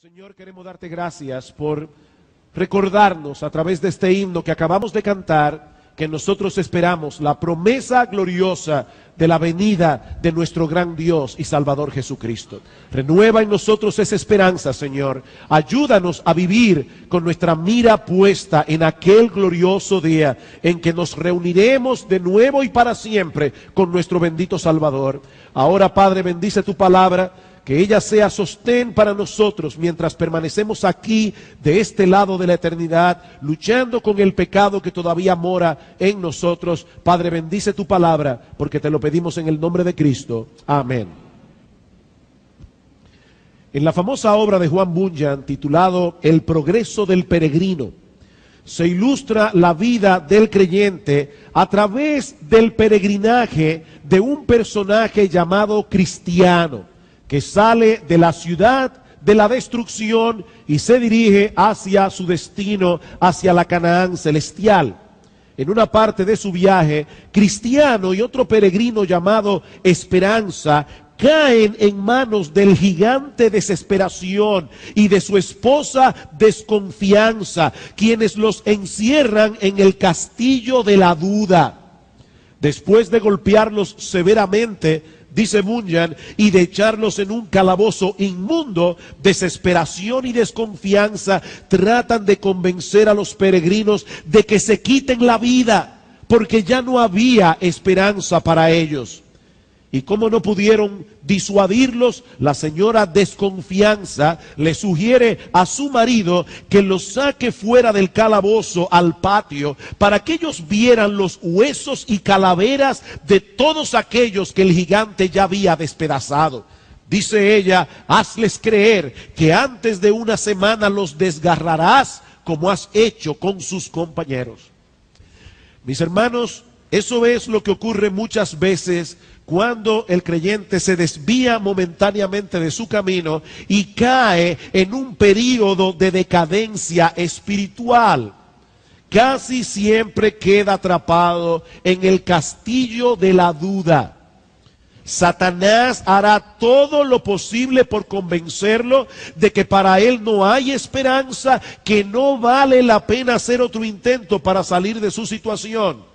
Señor, queremos darte gracias por recordarnos a través de este himno que acabamos de cantar que nosotros esperamos la promesa gloriosa de la venida de nuestro gran Dios y Salvador Jesucristo. Renueva en nosotros esa esperanza, Señor. Ayúdanos a vivir con nuestra mira puesta en aquel glorioso día en que nos reuniremos de nuevo y para siempre con nuestro bendito Salvador. Ahora, Padre, bendice tu palabra, que ella sea sostén para nosotros mientras permanecemos aquí de este lado de la eternidad, luchando con el pecado que todavía mora en nosotros. Padre, bendice tu palabra, porque te lo pedimos en el nombre de Cristo. Amén. En la famosa obra de Juan Bunyan, titulado El progreso del peregrino, se ilustra la vida del creyente a través del peregrinaje de un personaje llamado Cristiano, que sale de la ciudad de la destrucción y se dirige hacia su destino, hacia la Canaán celestial. En una parte de su viaje, Cristiano y otro peregrino llamado Esperanza caen en manos del gigante Desesperación y de su esposa Desconfianza, quienes los encierran en el castillo de la duda. Después de golpearlos severamente, dice Bunyan, y de echarlos en un calabozo inmundo, Desesperación y Desconfianza tratan de convencer a los peregrinos de que se quiten la vida, porque ya no había esperanza para ellos. Y como no pudieron disuadirlos, la señora Desconfianza le sugiere a su marido que los saque fuera del calabozo al patio para que ellos vieran los huesos y calaveras de todos aquellos que el gigante ya había despedazado. Dice ella: hazles creer que antes de una semana los desgarrarás como has hecho con sus compañeros. Mis hermanos, eso es lo que ocurre muchas veces cuando el creyente se desvía momentáneamente de su camino y cae en un período de decadencia espiritual. Casi siempre queda atrapado en el castillo de la duda. Satanás hará todo lo posible por convencerlo de que para él no hay esperanza, que no vale la pena hacer otro intento para salir de su situación.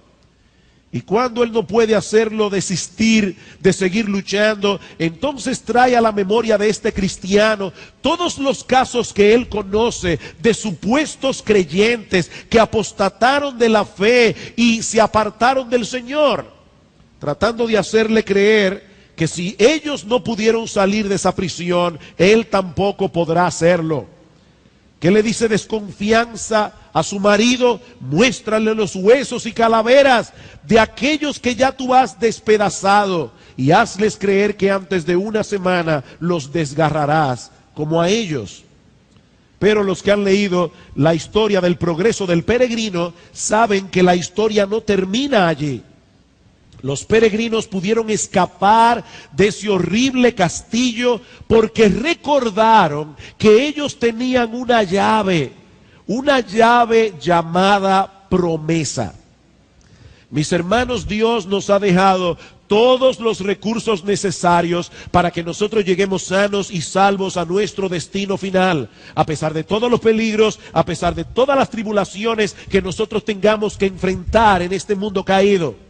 Y cuando él no puede hacerlo desistir de seguir luchando, entonces trae a la memoria de este cristiano todos los casos que él conoce de supuestos creyentes que apostataron de la fe y se apartaron del Señor, tratando de hacerle creer que si ellos no pudieron salir de esa prisión, él tampoco podrá hacerlo. ¿Qué le dice Desconfianza a su marido? Muéstrale los huesos y calaveras de aquellos que ya tú has despedazado y hazles creer que antes de una semana los desgarrarás como a ellos. Pero los que han leído la historia del progreso del peregrino saben que la historia no termina allí. Los peregrinos pudieron escapar de ese horrible castillo porque recordaron que ellos tenían una llave llamada promesa. Mis hermanos, Dios nos ha dejado todos los recursos necesarios para que nosotros lleguemos sanos y salvos a nuestro destino final, a pesar de todos los peligros, a pesar de todas las tribulaciones que nosotros tengamos que enfrentar en este mundo caído.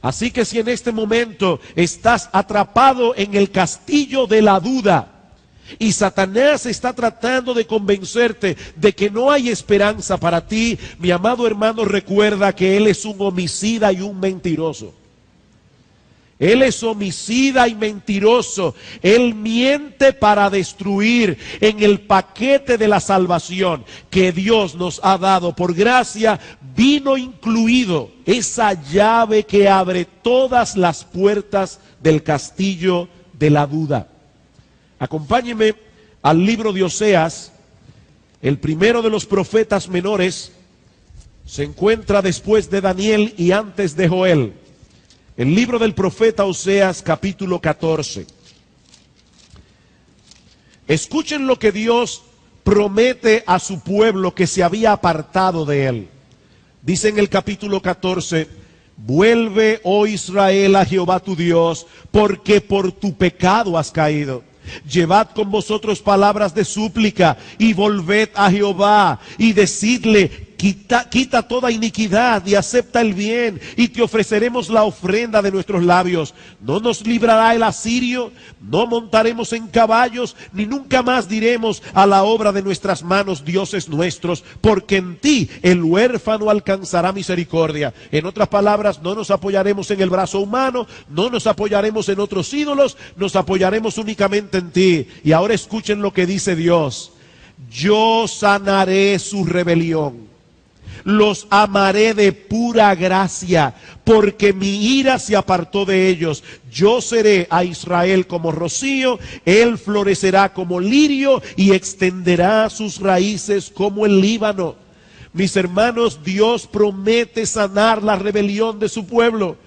Así que si en este momento estás atrapado en el castillo de la duda y Satanás está tratando de convencerte de que no hay esperanza para ti, mi amado hermano, recuerda que él es un homicida y un mentiroso. Él es homicida y mentiroso. Él miente para destruir. En el paquete de la salvación que Dios nos ha dado por gracia, vino incluido esa llave que abre todas las puertas del castillo de la duda. Acompáñeme al libro de Oseas. El primero de los profetas menores se encuentra después de Daniel y antes de Joel. El libro del profeta Oseas, capítulo 14. Escuchen lo que Dios promete a su pueblo que se había apartado de él. Dice en el capítulo 14: vuelve, oh Israel, a Jehová tu Dios, porque por tu pecado has caído. Llevad con vosotros palabras de súplica y volved a Jehová y decidle: quita toda iniquidad y acepta el bien, y te ofreceremos la ofrenda de nuestros labios. No nos librará el asirio, no montaremos en caballos, ni nunca más diremos a la obra de nuestras manos, dioses nuestros, porque en ti el huérfano alcanzará misericordia. En otras palabras, no nos apoyaremos en el brazo humano, no nos apoyaremos en otros ídolos, nos apoyaremos únicamente en ti. Y ahora escuchen lo que dice Dios: yo sanaré su rebelión, los amaré de pura gracia, porque mi ira se apartó de ellos. Yo seré a Israel como rocío, él florecerá como lirio y extenderá sus raíces como el Líbano. Mis hermanos, Dios promete sanar la rebelión de su pueblo.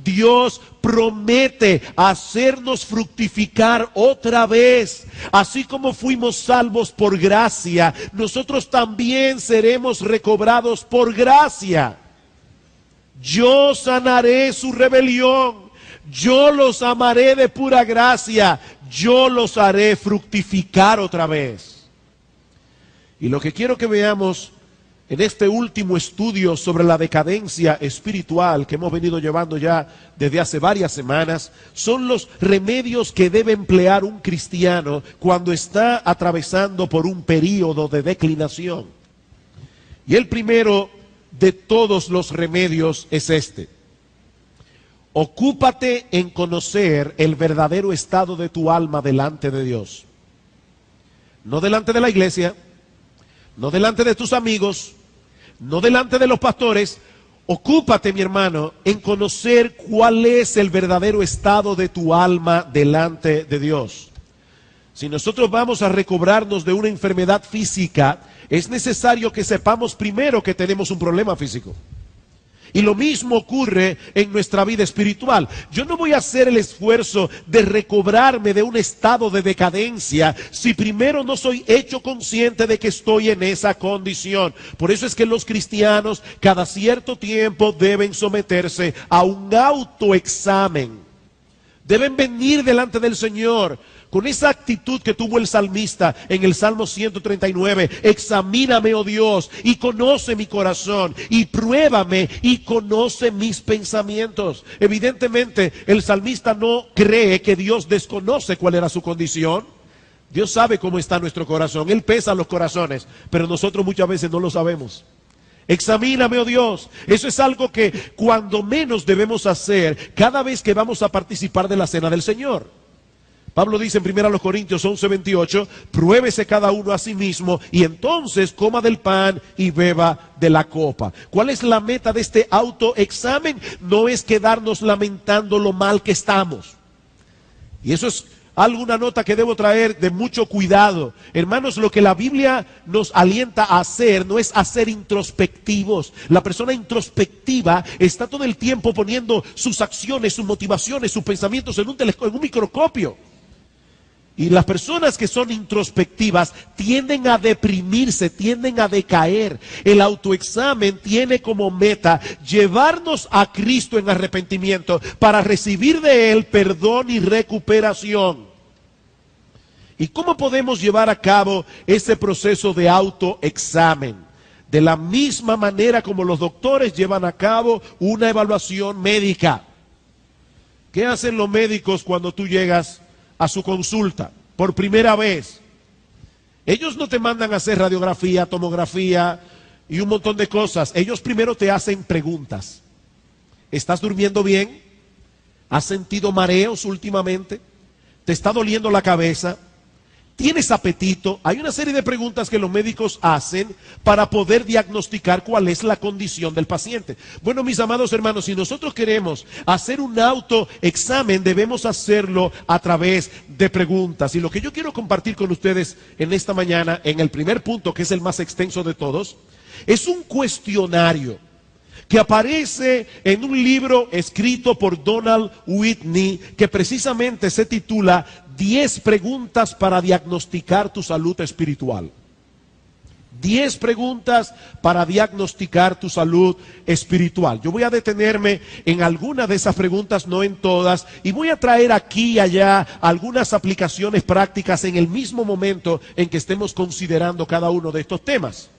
Dios promete hacernos fructificar otra vez. Así como fuimos salvos por gracia, nosotros también seremos recobrados por gracia. Yo sanaré su rebelión, yo los amaré de pura gracia, yo los haré fructificar otra vez. Y lo que quiero que veamos en este último estudio sobre la decadencia espiritual que hemos venido llevando ya desde hace varias semanas, son los remedios que debe emplear un cristiano cuando está atravesando por un período de declinación. Y el primero de todos los remedios es este: ocúpate en conocer el verdadero estado de tu alma delante de Dios. No delante de la iglesia, no delante de tus amigos, no delante de los pastores. Ocúpate, mi hermano, en conocer cuál es el verdadero estado de tu alma delante de Dios. Si nosotros vamos a recobrarnos de una enfermedad física, es necesario que sepamos primero que tenemos un problema físico. Y lo mismo ocurre en nuestra vida espiritual. Yo no voy a hacer el esfuerzo de recobrarme de un estado de decadencia si primero no soy hecho consciente de que estoy en esa condición. Por eso es que los cristianos cada cierto tiempo deben someterse a un autoexamen. Deben venir delante del Señor con esa actitud que tuvo el salmista en el Salmo 139. Examíname, oh Dios, y conoce mi corazón, y pruébame y conoce mis pensamientos. Evidentemente, el salmista no cree que Dios desconoce cuál era su condición. Dios sabe cómo está nuestro corazón. Él pesa los corazones, pero nosotros muchas veces no lo sabemos. Examíname, oh Dios. Eso es algo que cuando menos debemos hacer cada vez que vamos a participar de la cena del Señor. Pablo dice en 1 Corintios 11:28, pruébese cada uno a sí mismo y entonces coma del pan y beba de la copa. ¿Cuál es la meta de este autoexamen? No es quedarnos lamentando lo mal que estamos. Y eso es alguna nota que debo traer de mucho cuidado. Hermanos, lo que la Biblia nos alienta a hacer no es a ser introspectivos. La persona introspectiva está todo el tiempo poniendo sus acciones, sus motivaciones, sus pensamientos en un microscopio. Y las personas que son introspectivas tienden a deprimirse, tienden a decaer. El autoexamen tiene como meta llevarnos a Cristo en arrepentimiento para recibir de Él perdón y recuperación. ¿Y cómo podemos llevar a cabo ese proceso de autoexamen? De la misma manera como los doctores llevan a cabo una evaluación médica. ¿Qué hacen los médicos cuando tú llegas a su consulta por primera vez? Ellos no te mandan a hacer radiografía, tomografía y un montón de cosas. Ellos primero te hacen preguntas. ¿Estás durmiendo bien? ¿Has sentido mareos últimamente? ¿Te está doliendo la cabeza? ¿Tienes apetito? Hay una serie de preguntas que los médicos hacen para poder diagnosticar cuál es la condición del paciente. Bueno, mis amados hermanos, si nosotros queremos hacer un autoexamen, debemos hacerlo a través de preguntas. Y lo que yo quiero compartir con ustedes en esta mañana, en el primer punto, que es el más extenso de todos, es un cuestionario que aparece en un libro escrito por Donald Whitney, que precisamente se titula 10 preguntas para diagnosticar tu salud espiritual. 10 preguntas para diagnosticar tu salud espiritual. Yo voy a detenerme en algunas de esas preguntas, no en todas, y voy a traer aquí y allá algunas aplicaciones prácticas en el mismo momento en que estemos considerando cada uno de estos temas.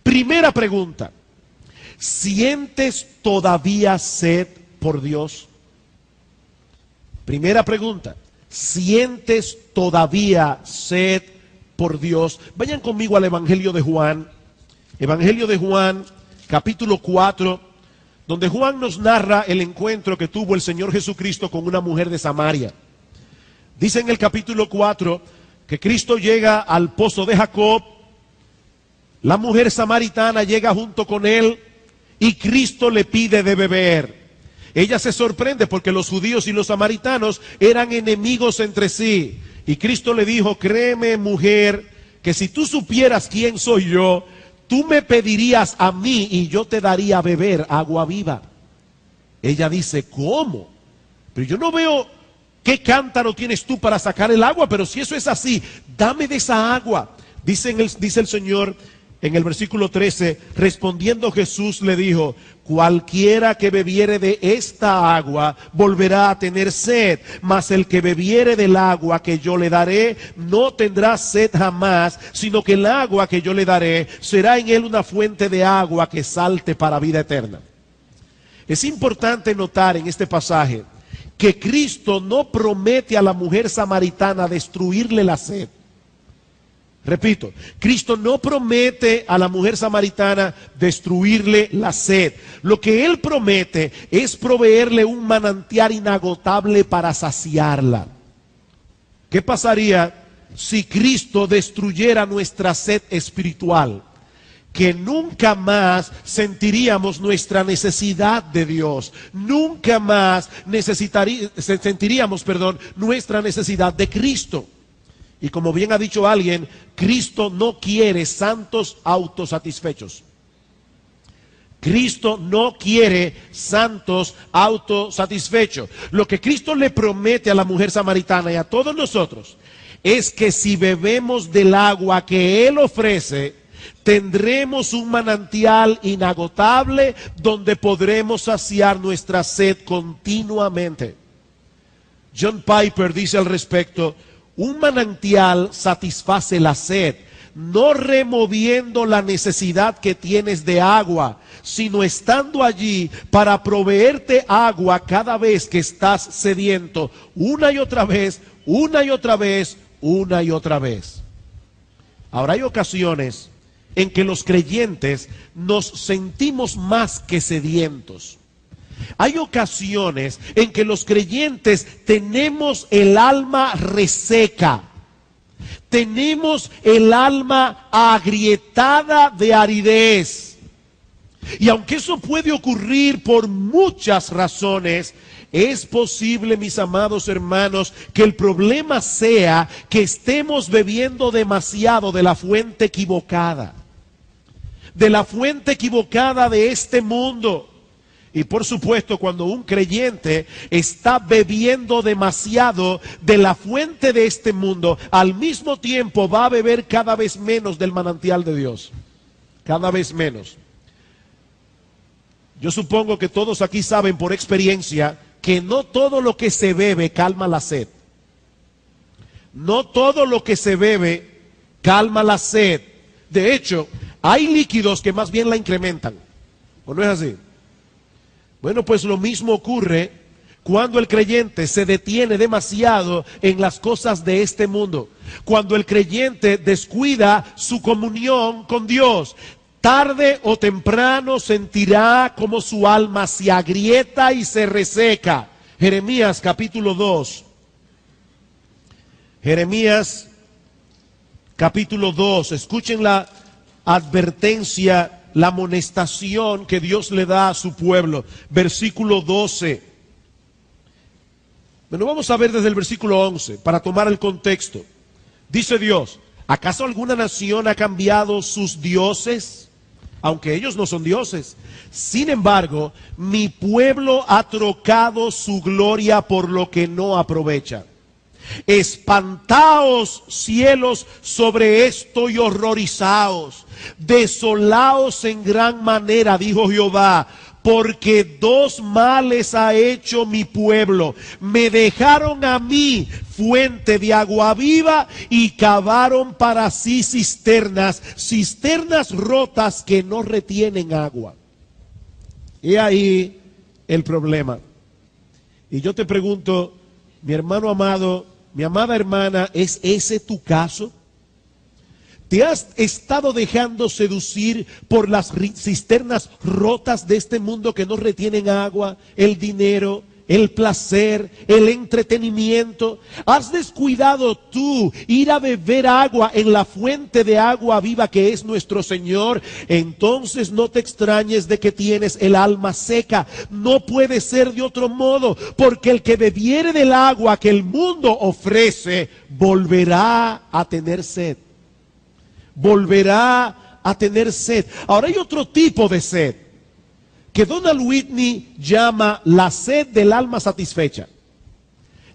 Primera pregunta: ¿sientes todavía sed por Dios? Primera pregunta: ¿sientes todavía sed por Dios? Vayan conmigo al Evangelio de Juan. Evangelio de Juan, capítulo 4, donde Juan nos narra el encuentro que tuvo el Señor Jesucristo con una mujer de Samaria. Dice en el capítulo 4 que Cristo llega al pozo de Jacob. La mujer samaritana llega junto con él y Cristo le pide de beber. Ella se sorprende porque los judíos y los samaritanos eran enemigos entre sí. Y Cristo le dijo: créeme, mujer, que si tú supieras quién soy yo, tú me pedirías a mí y yo te daría a beber agua viva. Ella dice: ¿cómo? Pero yo no veo qué cántaro tienes tú para sacar el agua, pero si eso es así, dame de esa agua. Dice el Señor en el versículo 13, respondiendo Jesús le dijo: cualquiera que bebiere de esta agua volverá a tener sed, mas el que bebiere del agua que yo le daré no tendrá sed jamás, sino que el agua que yo le daré será en él una fuente de agua que salte para vida eterna. Es importante notar en este pasaje que Cristo no promete a la mujer samaritana destruirle la sed. Repito, Cristo no promete a la mujer samaritana destruirle la sed. Lo que Él promete es proveerle un manantial inagotable para saciarla. ¿Qué pasaría si Cristo destruyera nuestra sed espiritual? Que nunca más sentiríamos nuestra necesidad de Dios. Nunca más sentiríamos nuestra necesidad de Cristo. Y como bien ha dicho alguien, Cristo no quiere santos autosatisfechos. Cristo no quiere santos autosatisfechos. Lo que Cristo le promete a la mujer samaritana y a todos nosotros es que si bebemos del agua que Él ofrece, tendremos un manantial inagotable donde podremos saciar nuestra sed continuamente. John Piper dice al respecto: un manantial satisface la sed, no removiendo la necesidad que tienes de agua, sino estando allí para proveerte agua cada vez que estás sediento, una y otra vez, una y otra vez, una y otra vez. Ahora, hay ocasiones en que los creyentes nos sentimos más que sedientos. Hay ocasiones en que los creyentes tenemos el alma reseca, tenemos el alma agrietada de aridez. Y aunque eso puede ocurrir por muchas razones, es posible, mis amados hermanos, que el problema sea que estemos bebiendo demasiado de la fuente equivocada, de la fuente equivocada de este mundo. Y por supuesto, cuando un creyente está bebiendo demasiado de la fuente de este mundo, al mismo tiempo va a beber cada vez menos del manantial de Dios. Cada vez menos. Yo supongo que todos aquí saben por experiencia que no todo lo que se bebe calma la sed. No todo lo que se bebe calma la sed. De hecho, hay líquidos que más bien la incrementan. ¿O no es así? Bueno, pues lo mismo ocurre cuando el creyente se detiene demasiado en las cosas de este mundo. Cuando el creyente descuida su comunión con Dios, tarde o temprano sentirá como su alma se agrieta y se reseca. Jeremías capítulo 2. Jeremías capítulo 2. Escuchen la advertencia, la amonestación que Dios le da a su pueblo. Versículo 12. Bueno, vamos a ver desde el versículo 11 para tomar el contexto. Dice Dios: ¿acaso alguna nación ha cambiado sus dioses? Aunque ellos no son dioses. Sin embargo, mi pueblo ha trocado su gloria por lo que no aprovecha. Espantaos, cielos, sobre esto y horrorizaos. Desolaos en gran manera, dijo Jehová, porque dos males ha hecho mi pueblo. Me dejaron a mí fuente de agua viva y cavaron para sí cisternas, cisternas rotas que no retienen agua. Y ahí el problema. Y yo te pregunto, mi hermano amado, mi amada hermana, ¿es ese tu caso? ¿Te has estado dejando seducir por las cisternas rotas de este mundo que no retienen agua, el dinero, el placer, el entretenimiento? ¿Has descuidado tú ir a beber agua en la fuente de agua viva que es nuestro Señor? Entonces no te extrañes de que tienes el alma seca. No puede ser de otro modo, porque el que bebiere del agua que el mundo ofrece volverá a tener sed. Volverá a tener sed. Ahora hay otro tipo de sed que Donald Whitney llama la sed del alma satisfecha.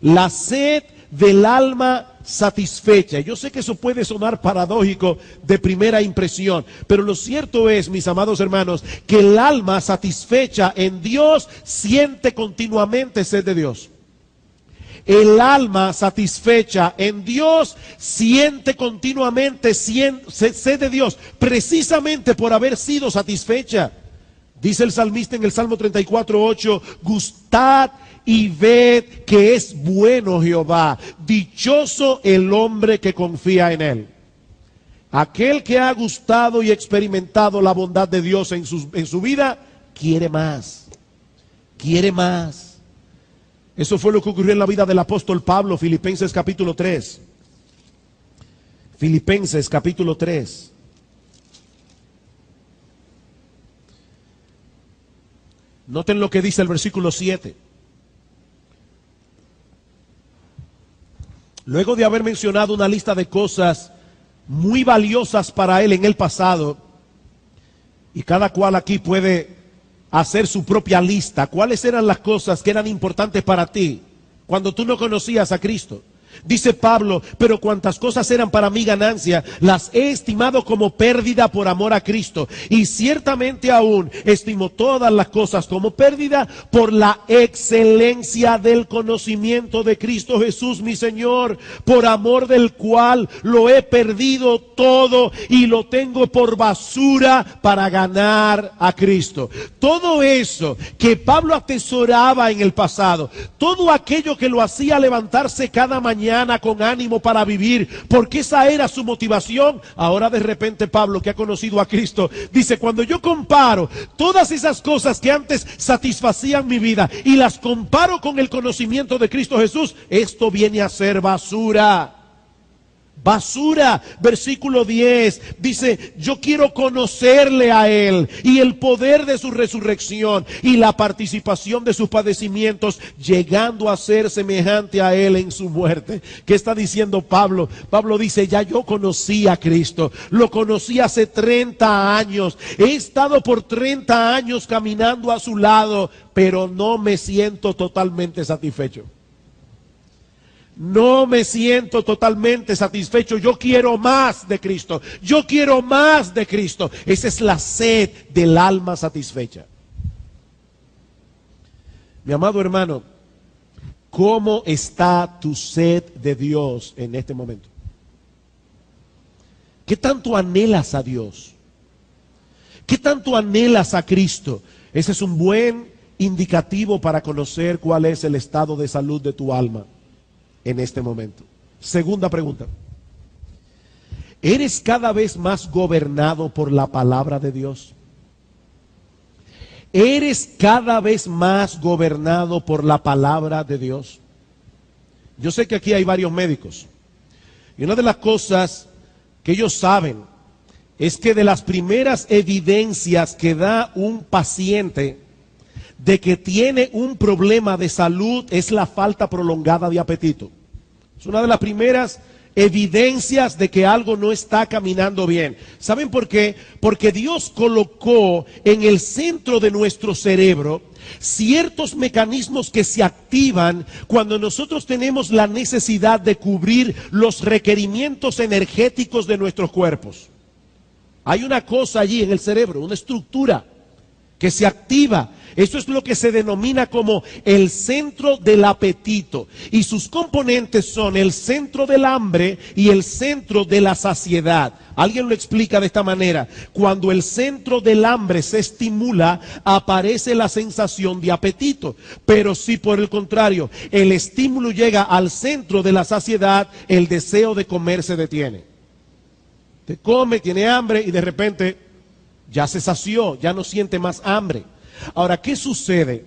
La sed del alma satisfecha. Yo sé que eso puede sonar paradójico de primera impresión, pero lo cierto es, mis amados hermanos, que el alma satisfecha en Dios siente continuamente sed de Dios. El alma satisfecha en Dios siente continuamente sed de Dios, precisamente por haber sido satisfecha. Dice el salmista en el Salmo 34:8, gustad y ved que es bueno Jehová, dichoso el hombre que confía en él. Aquel que ha gustado y experimentado la bondad de Dios en su vida, quiere más, quiere más. Eso fue lo que ocurrió en la vida del apóstol Pablo, Filipenses capítulo 3. Filipenses capítulo 3. Noten lo que dice el versículo 7. Luego de haber mencionado una lista de cosas muy valiosas para él en el pasado, y cada cual aquí puede hacer su propia lista. ¿Cuáles eran las cosas que eran importantes para ti cuando tú no conocías a Cristo? Dice Pablo, pero cuantas cosas eran para mí ganancia, las he estimado como pérdida por amor a Cristo. Y ciertamente aún estimo todas las cosas como pérdida por la excelencia del conocimiento de Cristo Jesús mi Señor, por amor del cual lo he perdido todo y lo tengo por basura para ganar a Cristo. Todo eso que Pablo atesoraba en el pasado, todo aquello que lo hacía levantarse cada mañana con ánimo para vivir, porque esa era su motivación. Ahora de repente Pablo, que ha conocido a Cristo, dice, cuando yo comparo todas esas cosas que antes satisfacían mi vida y las comparo con el conocimiento de Cristo Jesús, esto viene a ser basura. Basura. Versículo 10 dice, yo quiero conocerle a Él y el poder de su resurrección y la participación de sus padecimientos, llegando a ser semejante a Él en su muerte. ¿Qué está diciendo Pablo? Pablo dice, ya yo conocí a Cristo, lo conocí hace 30 años, he estado por 30 años caminando a su lado, pero no me siento totalmente satisfecho. No me siento totalmente satisfecho. Yo quiero más de Cristo. Yo quiero más de Cristo. Esa es la sed del alma satisfecha. Mi amado hermano, ¿cómo está tu sed de Dios en este momento? ¿Qué tanto anhelas a Dios? ¿Qué tanto anhelas a Cristo? Ese es un buen indicativo para conocer cuál es el estado de salud de tu alma en este momento. Segunda pregunta. ¿Eres cada vez más gobernado por la palabra de Dios? ¿Eres cada vez más gobernado por la palabra de Dios? Yo sé que aquí hay varios médicos, y una de las cosas que ellos saben es que de las primeras evidencias que da un paciente de que tiene un problema de salud es la falta prolongada de apetito. Es una de las primeras evidencias de que algo no está caminando bien. ¿Saben por qué? Porque Dios colocó en el centro de nuestro cerebro ciertos mecanismos que se activan cuando nosotros tenemos la necesidad de cubrir los requerimientos energéticos de nuestros cuerpos. Hay una cosa allí en el cerebro, una estructura que se activa. Esto es lo que se denomina como el centro del apetito. Y sus componentes son el centro del hambre y el centro de la saciedad. Alguien lo explica de esta manera. Cuando el centro del hambre se estimula, aparece la sensación de apetito. Pero si por el contrario, el estímulo llega al centro de la saciedad, el deseo de comer se detiene. Te come, tiene hambre y de repente ya se sació, ya no siente más hambre. Ahora, ¿qué sucede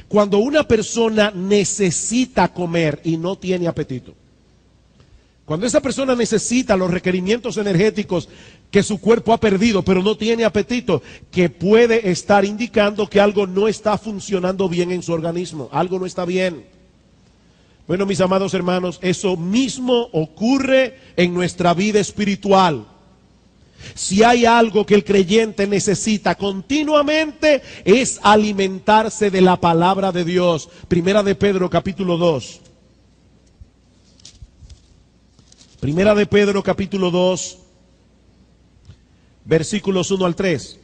cuando una persona necesita comer y no tiene apetito? Cuando esa persona necesita los requerimientos energéticos que su cuerpo ha perdido, pero no tiene apetito, que puede estar indicando que algo no está funcionando bien en su organismo, algo no está bien. Bueno, mis amados hermanos, eso mismo ocurre en nuestra vida espiritual. Si hay algo que el creyente necesita continuamente es alimentarse de la palabra de Dios. Primera de Pedro capítulo 2. Primera de Pedro capítulo 2, versículos 1 al 3.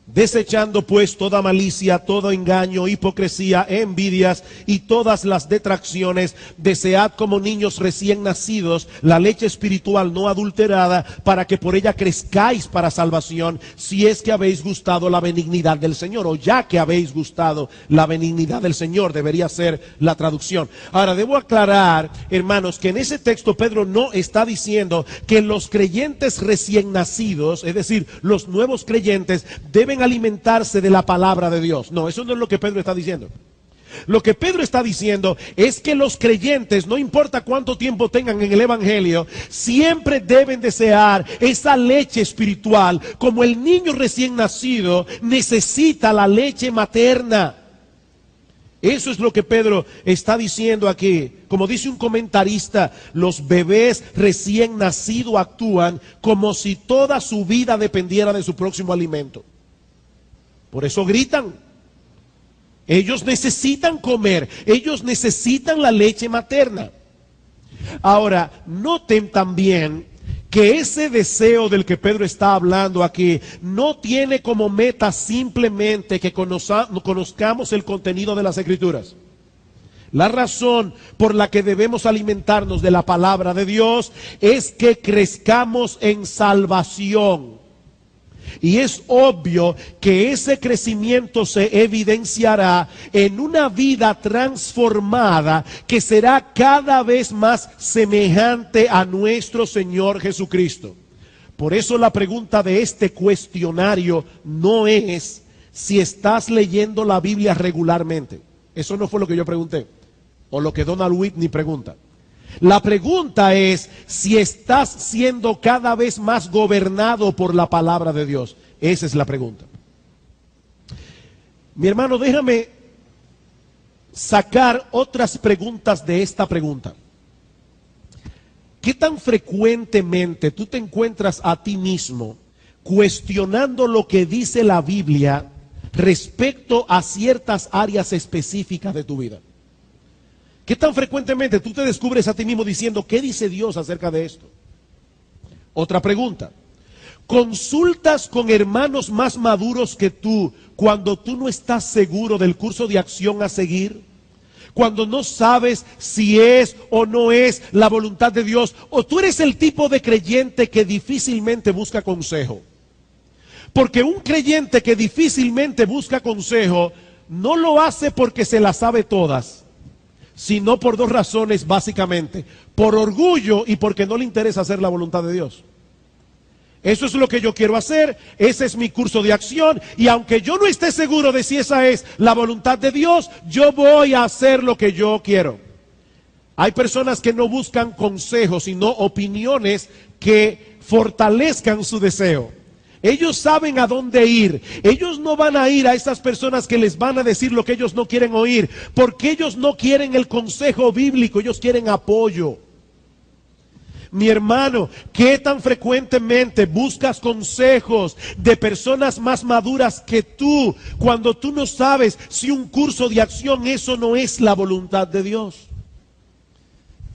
Desechando pues toda malicia, todo engaño, hipocresía, envidias y todas las detracciones, desead como niños recién nacidos la leche espiritual no adulterada, para que por ella crezcáis para salvación, si es que habéis gustado la benignidad del Señor, o ya que habéis gustado la benignidad del Señor, debería ser la traducción. Ahora, debo aclarar, hermanos, que en ese texto Pedro no está diciendo que los creyentes recién nacidos, es decir, los nuevos creyentes, deben alimentarse de la palabra de Dios. No, eso no es lo que Pedro está diciendo. Lo que Pedro está diciendo es que los creyentes, no importa cuánto tiempo tengan en el evangelio, siempre deben desear esa leche espiritual, como el niño recién nacido necesita la leche materna. Eso es lo que Pedro está diciendo aquí. Como dice un comentarista, los bebés recién nacidos actúan como si toda su vida dependiera de su próximo alimento. Por eso gritan. Ellos necesitan comer, ellos necesitan la leche materna. Ahora, noten también que ese deseo del que Pedro está hablando aquí no tiene como meta simplemente que conozcamos el contenido de las Escrituras. La razón por la que debemos alimentarnos de la palabra de Dios es que crezcamos en salvación. Y es obvio que ese crecimiento se evidenciará en una vida transformada que será cada vez más semejante a nuestro Señor Jesucristo. Por eso la pregunta de este cuestionario no es si estás leyendo la Biblia regularmente. Eso no fue lo que yo pregunté, o lo que Donald Whitney pregunta. La pregunta es si estás siendo cada vez más gobernado por la palabra de Dios. Esa es la pregunta. Mi hermano, déjame sacar otras preguntas de esta pregunta. ¿Qué tan frecuentemente tú te encuentras a ti mismo cuestionando lo que dice la Biblia respecto a ciertas áreas específicas de tu vida? ¿Qué tan frecuentemente tú te descubres a ti mismo diciendo, ¿qué dice Dios acerca de esto? Otra pregunta. ¿Consultas con hermanos más maduros que tú cuando tú no estás seguro del curso de acción a seguir? Cuando no sabes si es o no es la voluntad de Dios. ¿O tú eres el tipo de creyente que difícilmente busca consejo? Porque un creyente que difícilmente busca consejo no lo hace porque se las sabe todas, sino por dos razones básicamente: por orgullo y porque no le interesa hacer la voluntad de Dios. Eso es lo que yo quiero hacer, ese es mi curso de acción, y aunque yo no esté seguro de si esa es la voluntad de Dios, yo voy a hacer lo que yo quiero. Hay personas que no buscan consejos, sino opiniones que fortalezcan su deseo. Ellos saben a dónde ir. Ellos no van a ir a esas personas que les van a decir lo que ellos no quieren oír, porque ellos no quieren el consejo bíblico, ellos quieren apoyo. Mi hermano, ¿qué tan frecuentemente buscas consejos de personas más maduras que tú cuando tú no sabes si un curso de acción eso no es la voluntad de Dios?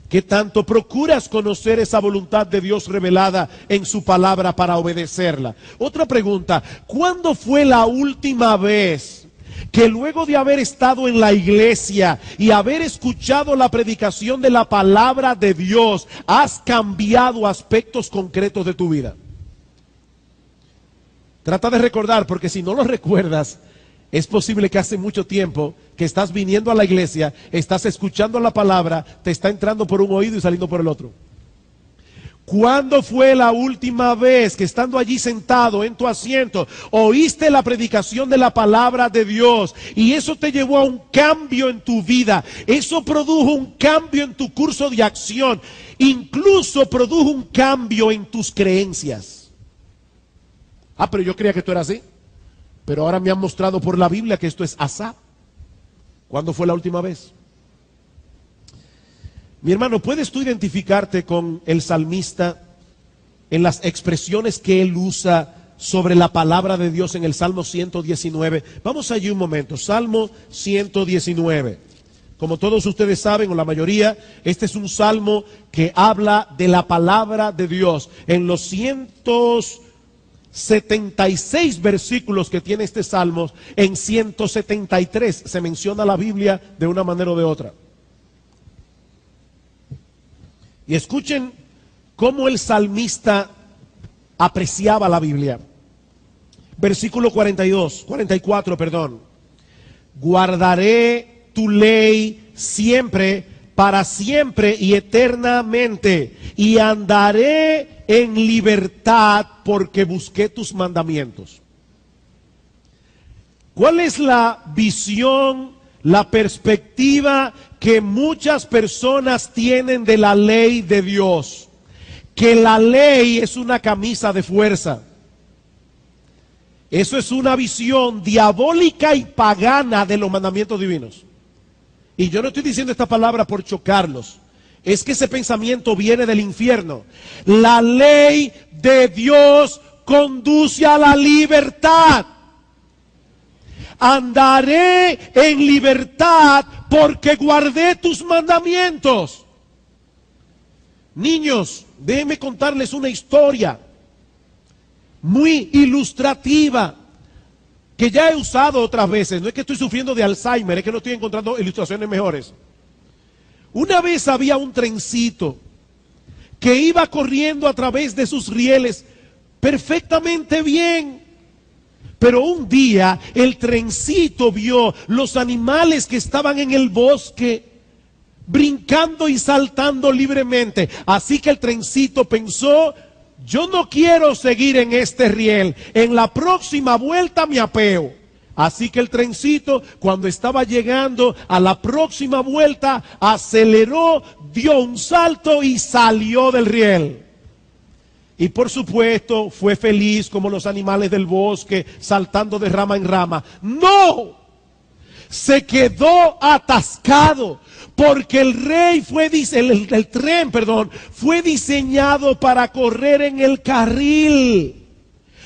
¿Qué tanto procuras conocer esa voluntad de Dios revelada en su palabra para obedecerla? Otra pregunta, ¿cuándo fue la última vez que luego de haber estado en la iglesia y haber escuchado la predicación de la palabra de Dios, has cambiado aspectos concretos de tu vida? Trata de recordar, porque si no lo recuerdas, es posible que hace mucho tiempo que estás viniendo a la iglesia, estás escuchando la palabra, te está entrando por un oído y saliendo por el otro. ¿Cuándo fue la última vez que estando allí sentado en tu asiento, oíste la predicación de la palabra de Dios y eso te llevó a un cambio en tu vida? Eso produjo un cambio en tu curso de acción, incluso produjo un cambio en tus creencias. Ah, pero yo creía que esto era así, pero ahora me han mostrado por la Biblia que esto es asá. ¿Cuándo fue la última vez? Mi hermano, ¿puedes tú identificarte con el salmista en las expresiones que él usa sobre la palabra de Dios en el Salmo 119? Vamos allí un momento. Salmo 119. Como todos ustedes saben, o la mayoría, este es un salmo que habla de la palabra de Dios. En los 176 versículos que tiene este salmo, en 173 se menciona la Biblia de una manera o de otra. Y escuchen cómo el salmista apreciaba la Biblia. Versículo 44, perdón. Guardaré tu ley siempre, para siempre y eternamente, y andaré en libertad porque busqué tus mandamientos. ¿Cuál es la visión, la perspectiva que muchas personas tienen de la ley de Dios? Que la ley es una camisa de fuerza. Eso es una visión diabólica y pagana de los mandamientos divinos. Y yo no estoy diciendo esta palabra por chocarlos. Es que ese pensamiento viene del infierno. La ley de Dios conduce a la libertad. Andaré en libertad porque guardé tus mandamientos. Niños, déjenme contarles una historia muy ilustrativa que ya he usado otras veces. No es que estoy sufriendo de Alzheimer, es que no estoy encontrando ilustraciones mejores. Una vez había un trencito que iba corriendo a través de sus rieles perfectamente bien. Pero un día el trencito vio los animales que estaban en el bosque brincando y saltando libremente. Así que el trencito pensó: yo no quiero seguir en este riel, en la próxima vuelta me apeo. Así que el trencito, cuando estaba llegando a la próxima vuelta, aceleró, dio un salto y salió del riel. Y por supuesto fue feliz como los animales del bosque, saltando de rama en rama. ¡No! Se quedó atascado, porque el tren fue diseñado para correr en el carril.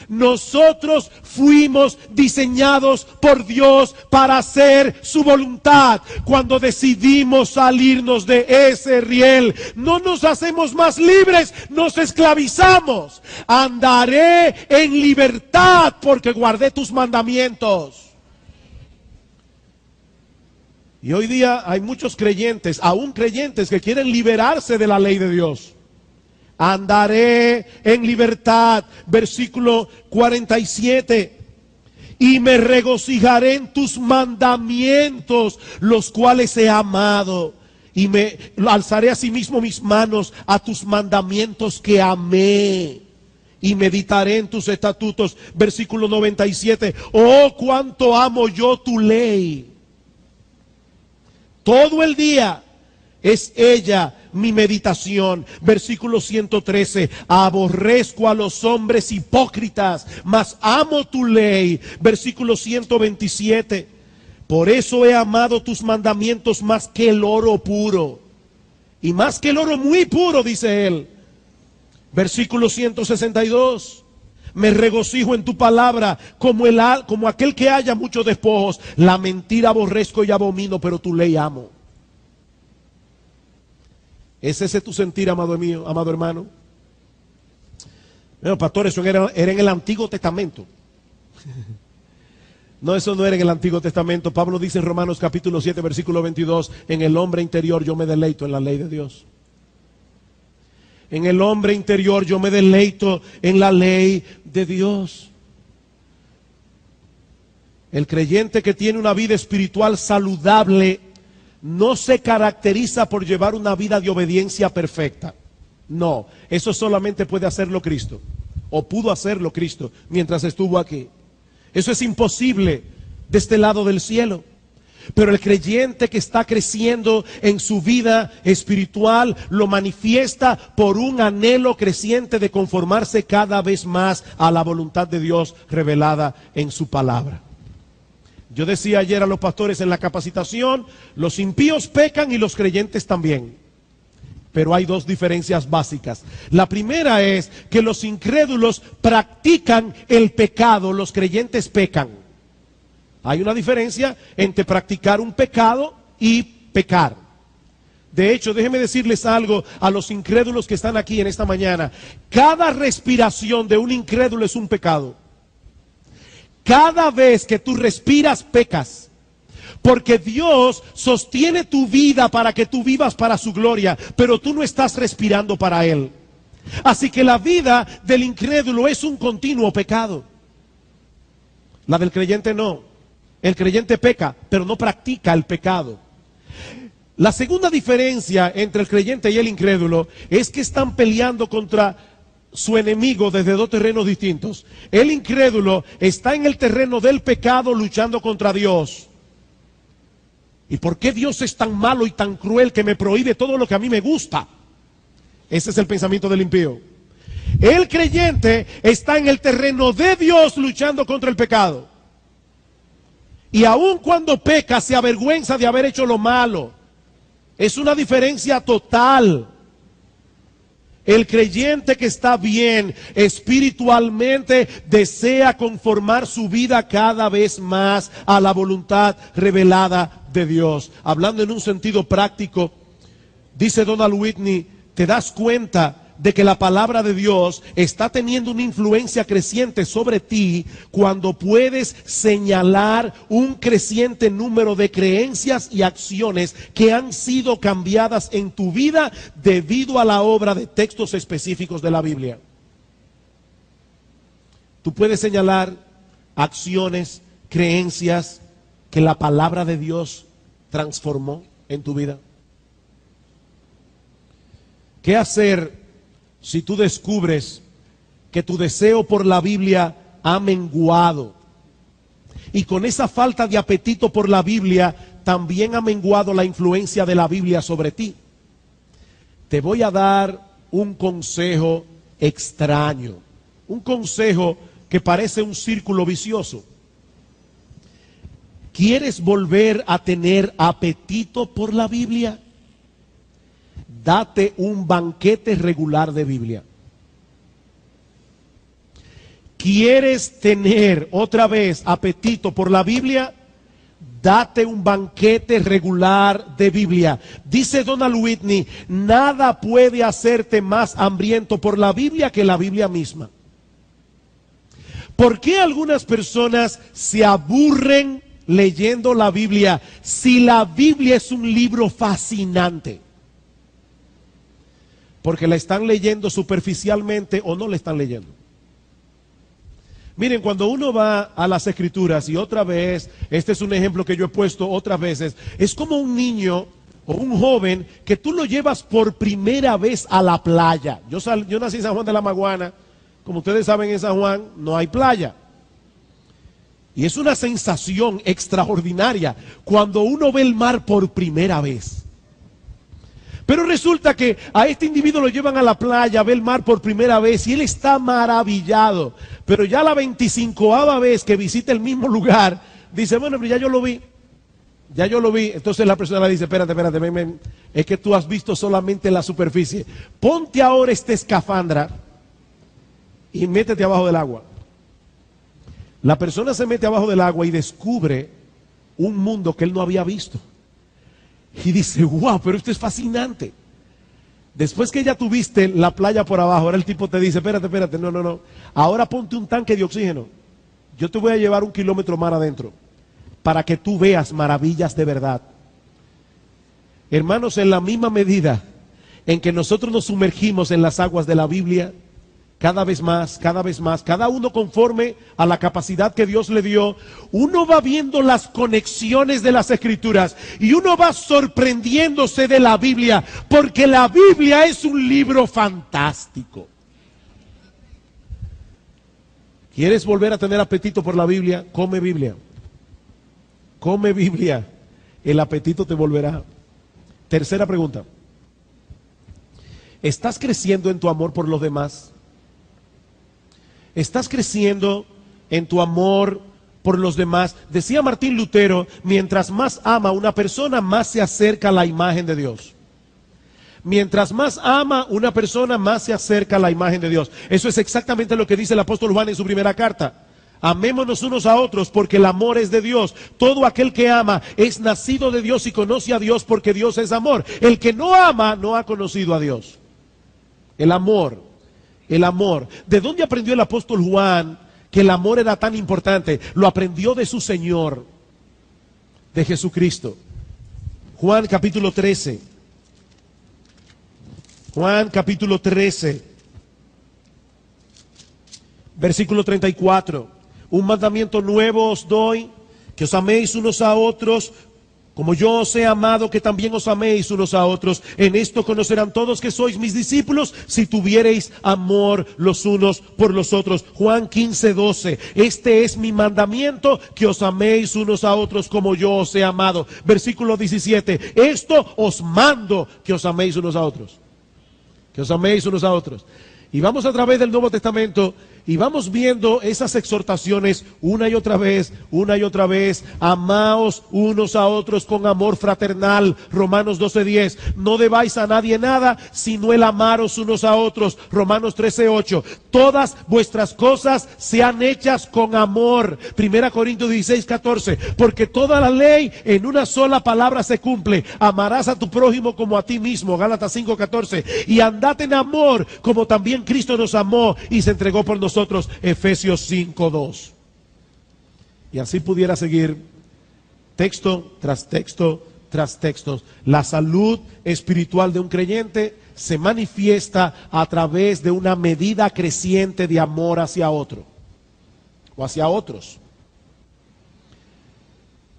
Nosotros fuimos diseñados por Dios para hacer su voluntad. Cuando decidimos salirnos de ese riel, no nos hacemos más libres, nos esclavizamos. Andaré en libertad porque guardé tus mandamientos. Y hoy día hay muchos creyentes, aún creyentes, que quieren liberarse de la ley de Dios. Andaré en libertad, versículo 47. Y me regocijaré en tus mandamientos, los cuales he amado. Y me alzaré asimismo mis manos a tus mandamientos que amé. Y meditaré en tus estatutos, versículo 97. Oh, cuánto amo yo tu ley. Todo el día es ella mi meditación. Versículo 113. Aborrezco a los hombres hipócritas, mas amo tu ley. Versículo 127. Por eso he amado tus mandamientos más que el oro puro. Y más que el oro muy puro, dice él. Versículo 162. Me regocijo en tu palabra como aquel que haya muchos despojos. La mentira aborrezco y abomino, pero tu ley amo. ¿Es ese tu sentir, amado mío, amado hermano? Bueno, pastor, eso era en el Antiguo Testamento. No, eso no era en el Antiguo Testamento. Pablo dice en Romanos capítulo 7, versículo 22, en el hombre interior yo me deleito en la ley de Dios. En el hombre interior yo me deleito en la ley de Dios. El creyente que tiene una vida espiritual saludable no se caracteriza por llevar una vida de obediencia perfecta. No, eso solamente puede hacerlo Cristo, o pudo hacerlo Cristo mientras estuvo aquí. Eso es imposible de este lado del cielo. Pero el creyente que está creciendo en su vida espiritual lo manifiesta por un anhelo creciente de conformarse cada vez más a la voluntad de Dios revelada en su palabra. Yo decía ayer a los pastores en la capacitación, los impíos pecan y los creyentes también. Pero hay dos diferencias básicas. La primera es que los incrédulos practican el pecado, los creyentes pecan. Hay una diferencia entre practicar un pecado y pecar. De hecho, déjenme decirles algo a los incrédulos que están aquí en esta mañana. Cada respiración de un incrédulo es un pecado. Cada vez que tú respiras, pecas. Porque Dios sostiene tu vida para que tú vivas para su gloria, pero tú no estás respirando para Él. Así que la vida del incrédulo es un continuo pecado. La del creyente no. El creyente peca, pero no practica el pecado. La segunda diferencia entre el creyente y el incrédulo es que están peleando contra su enemigo desde dos terrenos distintos. El incrédulo está en el terreno del pecado luchando contra Dios. ¿Y por qué Dios es tan malo y tan cruel que me prohíbe todo lo que a mí me gusta? Ese es el pensamiento del impío. El creyente está en el terreno de Dios luchando contra el pecado. Y aun cuando peca, se avergüenza de haber hecho lo malo. Es una diferencia total. El creyente que está bien espiritualmente desea conformar su vida cada vez más a la voluntad revelada de Dios. Hablando en un sentido práctico, dice Donald Whitney, te das cuenta de que la palabra de Dios está teniendo una influencia creciente sobre ti cuando puedes señalar un creciente número de creencias y acciones que han sido cambiadas en tu vida debido a la obra de textos específicos de la Biblia. Tú puedes señalar acciones, creencias que la palabra de Dios transformó en tu vida. ¿Qué hacer si tú descubres que tu deseo por la Biblia ha menguado? Y con esa falta de apetito por la Biblia, también ha menguado la influencia de la Biblia sobre ti. Te voy a dar un consejo extraño, un consejo que parece un círculo vicioso. ¿Quieres volver a tener apetito por la Biblia? Date un banquete regular de Biblia. ¿Quieres tener otra vez apetito por la Biblia? Date un banquete regular de Biblia. Dice Donald Whitney, nada puede hacerte más hambriento por la Biblia que la Biblia misma. ¿Por qué algunas personas se aburren leyendo la Biblia si la Biblia es un libro fascinante? Porque la están leyendo superficialmente o no la están leyendo. Miren, cuando uno va a las Escrituras, y otra vez, este es un ejemplo que yo he puesto otras veces, es como un niño o un joven que tú lo llevas por primera vez a la playa. Yo nací en San Juan de la Maguana, como ustedes saben, en San Juan no hay playa. Y es una sensación extraordinaria cuando uno ve el mar por primera vez. Pero resulta que a este individuo lo llevan a la playa, ve el mar por primera vez y él está maravillado. Pero ya la 25ª vez que visita el mismo lugar, dice, bueno, pero ya yo lo vi. Ya yo lo vi. Entonces la persona le dice, espérate, ven, es que tú has visto solamente la superficie. Ponte ahora esta escafandra y métete abajo del agua. La persona se mete abajo del agua y descubre un mundo que él no había visto. Y dice, wow, pero esto es fascinante. Después que ya tuviste la playa por abajo, ahora el tipo te dice, espérate, no. Ahora ponte un tanque de oxígeno. Yo te voy a llevar 1 kilómetro más adentro para que tú veas maravillas de verdad. Hermanos, en la misma medida en que nosotros nos sumergimos en las aguas de la Biblia, cada vez más, cada uno conforme a la capacidad que Dios le dio, uno va viendo las conexiones de las Escrituras y uno va sorprendiéndose de la Biblia, porque la Biblia es un libro fantástico. ¿Quieres volver a tener apetito por la Biblia? Come Biblia. Come Biblia. El apetito te volverá. Tercera pregunta. ¿Estás creciendo en tu amor por los demás? ¿Estás creciendo en tu amor por los demás? Decía Martín Lutero, mientras más ama a una persona, más se acerca a la imagen de Dios. Mientras más ama una persona, más se acerca a la imagen de Dios. Eso es exactamente lo que dice el apóstol Juan en su primera carta. Amémonos unos a otros porque el amor es de Dios. Todo aquel que ama es nacido de Dios y conoce a Dios porque Dios es amor. El que no ama no ha conocido a Dios. El amor. ¿De dónde aprendió el apóstol Juan que el amor era tan importante? Lo aprendió de su Señor, de Jesucristo. Juan capítulo 13. Juan capítulo 13, versículo 34. Un mandamiento nuevo os doy, que os améis unos a otros, como yo os he amado, que también os améis unos a otros. En esto conocerán todos que sois mis discípulos, si tuviereis amor los unos por los otros. Juan 15, 12. Este es mi mandamiento, que os améis unos a otros como yo os he amado. Versículo 17. Esto os mando, que os améis unos a otros. Que os améis unos a otros. Y vamos a través del Nuevo Testamento y vamos viendo esas exhortaciones una y otra vez. Amaos unos a otros con amor fraternal. Romanos 12:10. No debáis a nadie nada, sino el amaros unos a otros. Romanos 13:8. Todas vuestras cosas sean hechas con amor. 1 Corintios 16:14. Porque toda la ley en una sola palabra se cumple. Amarás a tu prójimo como a ti mismo. Gálatas 5:14. Y andad en amor como también Cristo nos amó y se entregó por nosotros. Efesios 5:2. Y así pudiera seguir texto tras texto tras texto. La salud espiritual de un creyente se manifiesta a través de una medida creciente de amor hacia otro o hacia otros.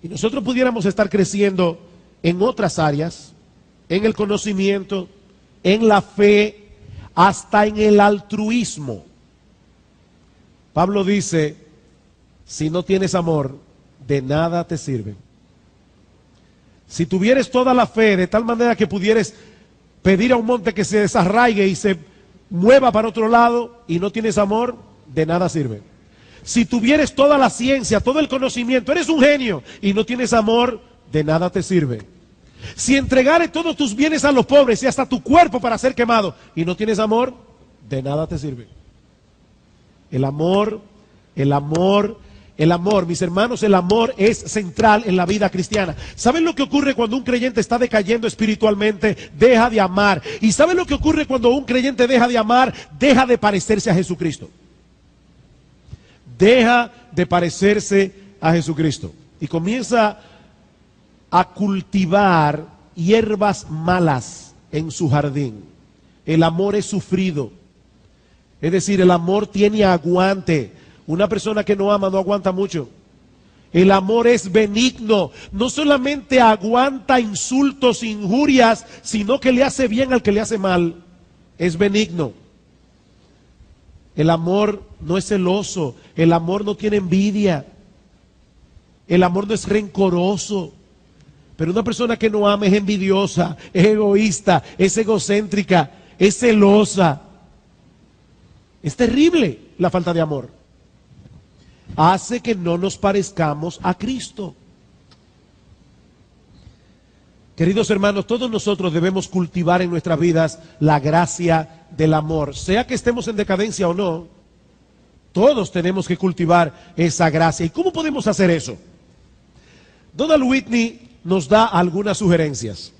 Y nosotros pudiéramos estar creciendo en otras áreas, en el conocimiento, en la fe, hasta en el altruismo. Pablo dice, si no tienes amor, de nada te sirve. Si tuvieres toda la fe de tal manera que pudieres pedir a un monte que se desarraigue y se mueva para otro lado y no tienes amor, de nada sirve. Si tuvieres toda la ciencia, todo el conocimiento, eres un genio y no tienes amor, de nada te sirve. Si entregares todos tus bienes a los pobres y hasta tu cuerpo para ser quemado y no tienes amor, de nada te sirve. El amor, mis hermanos, el amor es central en la vida cristiana. ¿Saben lo que ocurre cuando un creyente está decayendo espiritualmente? Deja de amar. ¿Y saben lo que ocurre cuando un creyente deja de amar? Deja de parecerse a Jesucristo. Deja de parecerse a Jesucristo. Y comienza a cultivar hierbas malas en su jardín. El amor es sufrido. Es decir, el amor tiene aguante. Una persona que no ama no aguanta mucho. El amor es benigno. No solamente aguanta insultos, injurias, sino que le hace bien al que le hace mal. Es benigno. El amor no es celoso. El amor no tiene envidia. El amor no es rencoroso. Pero una persona que no ama es envidiosa, es egoísta, es egocéntrica, es celosa. Es terrible la falta de amor. Hace que no nos parezcamos a Cristo. Queridos hermanos, todos nosotros debemos cultivar en nuestras vidas la gracia del amor. Sea que estemos en decadencia o no, Todos tenemos que cultivar esa gracia. ¿Y cómo podemos hacer eso? Donald Whitney nos da algunas sugerencias.